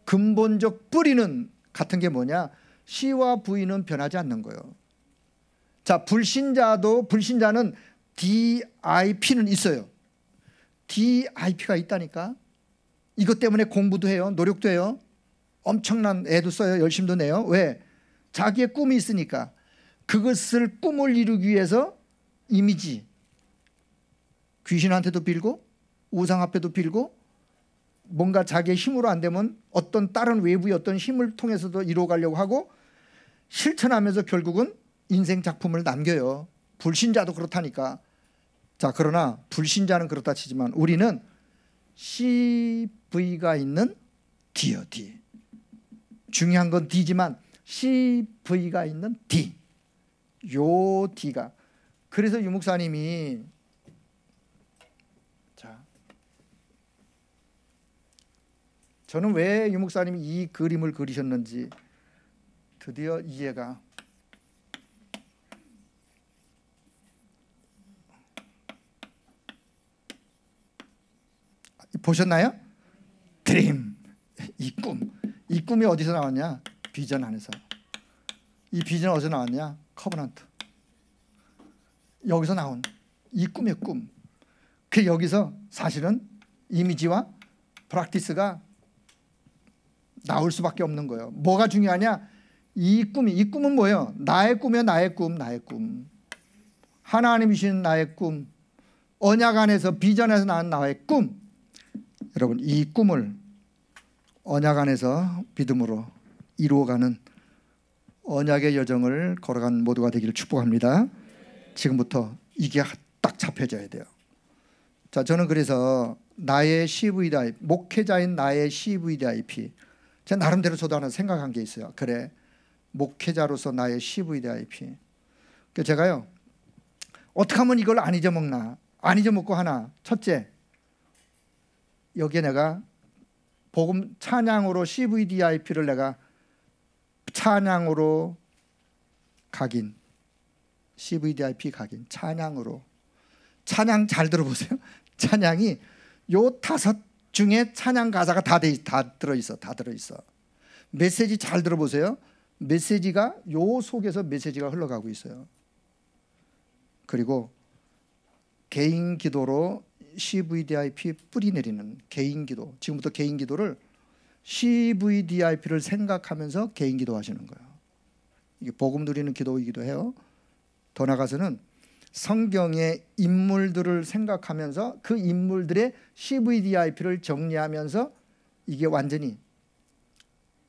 근본적 뿌리는 같은 게 뭐냐? C와 V는 변하지 않는 거예요. 자, 불신자는 DIP는 있어요. DIP가 있다니까. 이것 때문에 공부도 해요. 노력도 해요. 엄청난 애도 써요. 열심도 내요. 왜? 자기의 꿈이 있으니까. 그것을 꿈을 이루기 위해서 이미지, 귀신한테도 빌고 우상 앞에도 빌고 뭔가 자기의 힘으로 안 되면 어떤 다른 외부의 어떤 힘을 통해서도 이루어가려고 하고 실천하면서 결국은 인생 작품을 남겨요. 불신자도 그렇다니까. 자, 그러나 불신자는 그렇다 치지만 우리는 CV가 있는 D요, D. 중요한 건 D지만 CV가 있는 D. 요 D가. 그래서 유 목사님이, 자, 저는 왜 유 목사님이 이 그림을 그리셨는지 드디어 이해가. 보셨나요? 드림, 이 꿈. 이 꿈이 어디서 나왔냐? 비전 안에서. 이 비전 어디서 나왔냐? 커버넌트. 여기서 나온 이 꿈의 꿈. 그 여기서 사실은 이미지와 프랙티스가 나올 수밖에 없는 거예요. 뭐가 중요하냐? 이 꿈은 뭐예요? 나의 꿈이요. 나의 꿈. 하나님이신 나의 꿈. 언약 안에서 비전에서 나온 나의 꿈. 여러분, 이 꿈을 언약 안에서 믿음으로 이루어가는 언약의 여정을 걸어간 모두가 되기를 축복합니다. 지금부터 이게 딱 잡혀져야 돼요. 자, 저는 그래서 나의 CVDIP, 목회자인 나의 CVDIP, 제가 나름대로 저도 하나 생각한 게 있어요. 그래, 목회자로서 나의 CVDIP. 제가요, 어떻게 하면 이걸 안 잊어먹나? 안 잊어먹고 하나. 첫째, 여기에 내가 복음 찬양으로 CVDIP를 내가 찬양으로 각인, CVDIP 각인, 찬양으로. 찬양 잘 들어보세요. 찬양이 요 5 중에 찬양 가사가 다 들어있어. 메시지 잘 들어보세요. 메시지가 요 속에서 메시지가 흘러가고 있어요. 그리고 개인 기도로 CVDIP 뿌리 내리는 개인 기도. 지금부터 개인 기도를 CVDIP를 생각하면서 개인 기도하시는 거예요. 이게 복음 누리는 기도이기도 해요. 더 나아가서는 성경의 인물들을 생각하면서 그 인물들의 CVDIP를 정리하면서 이게 완전히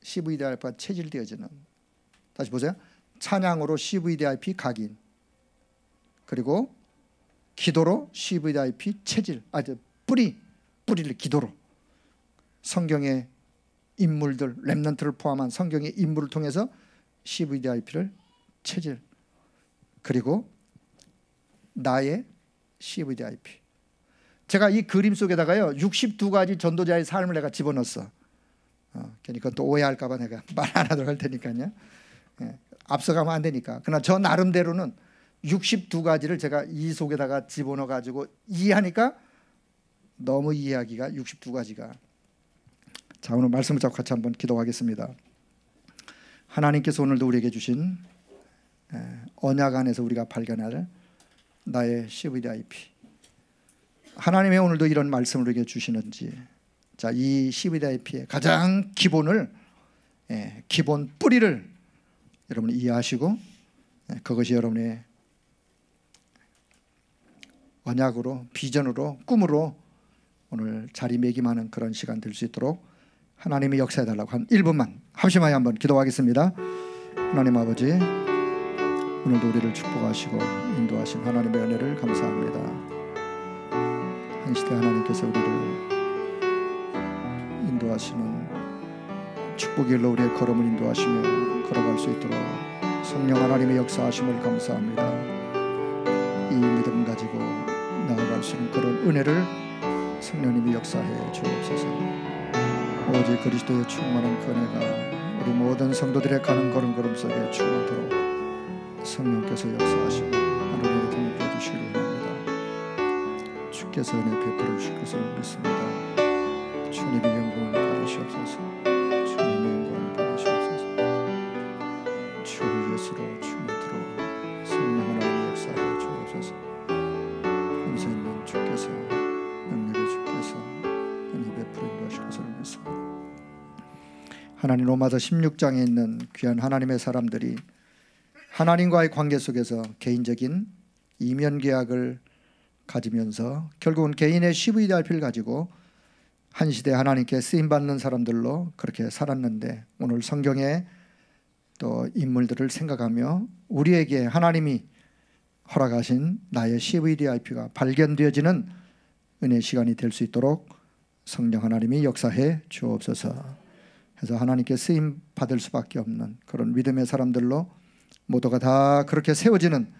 CVDIP가 체질되어지는. 다시 보세요. 찬양으로 CVDIP 각인, 그리고 기도로 CVDIP 체질, 뿌리를 기도로 성경의 인물들, 렘넌트를 포함한 성경의 인물을 통해서 CVDIP를 체질, 그리고 나의 CVDIP. 제가 이 그림 속에다가요 62가지 전도자의 삶을 내가 집어넣었어. 그러니까 또 오해할까 봐 내가 말 안 하도록 할 테니까요. 앞서가면 안 되니까. 그러나 저 나름대로는 62가지를 제가 이 속에다가 집어넣어 가지고 이해하니까 너무 이해하기가 62가지가. 자, 오늘 말씀을 잡고 같이 한번 기도하겠습니다. 하나님께서 오늘도 우리에게 주신 언약 안에서 우리가 발견할 나의 CVDIP. 하나님의 오늘도 이런 말씀을 우리에게 주시는지. 자, 이 CVDIP의 가장 기본을, 기본 뿌리를 여러분이 이해하시고 그것이 여러분의 언약으로, 비전으로, 꿈으로 오늘 자리매김하는 그런 시간 될 수 있도록 하나님이 역사해달라고 한 1분만 합심하여 한번 기도하겠습니다. 하나님 아버지, 오늘도 우리를 축복하시고 인도하신 하나님의 은혜를 감사합니다. 한 시대 하나님께서 우리를 인도하시는 축복의 길로 우리의 걸음을 인도하시며 걸어갈 수 있도록 성령 하나님의 역사하심을 감사합니다. 이 믿음 가지고 나아갈 수 있는 그런 은혜를 성령님이 역사해 주옵소서. 오직 그리스도의 충만한 그 은혜가 우리 모든 성도들의 가는 걸음걸음 속에 충만하도록 성령께서 역사하시고 하나님의 힘을 주시기를 원합니다. 주께서 은혜 베풀어 주실 것을 믿습니다. 주님의 영광을 받으시옵소서. 주님의 영광을 받으시옵소서. 주 예수로 충만토록 성령 하나님의 역사해 주옵소서. 권세 있는 주께서, 능력의 주께서 은혜 베풀어 인도하실 것을 믿습니다. 하나님, 로마서 16장에 있는 귀한 하나님의 사람들이 하나님과의 관계 속에서 개인적인 이면 계약을 가지면서 결국은 개인의 CVDIP를 가지고 한 시대 하나님께 쓰임받는 사람들로 그렇게 살았는데, 오늘 성경의 또 인물들을 생각하며 우리에게 하나님이 허락하신 나의 CVDIP가 발견되어지는 은혜 시간이 될 수 있도록 성령 하나님이 역사해 주옵소서. 해서 하나님께 쓰임 받을 수밖에 없는 그런 믿음의 사람들로 모두가 다 그렇게 세워지는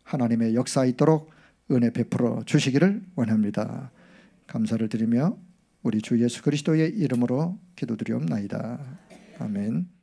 하나님의 역사 있도록 은혜 베풀어 주시기를 원합니다. 감사를 드리며 우리 주 예수 그리스도의 이름으로 기도드리옵나이다. 아멘.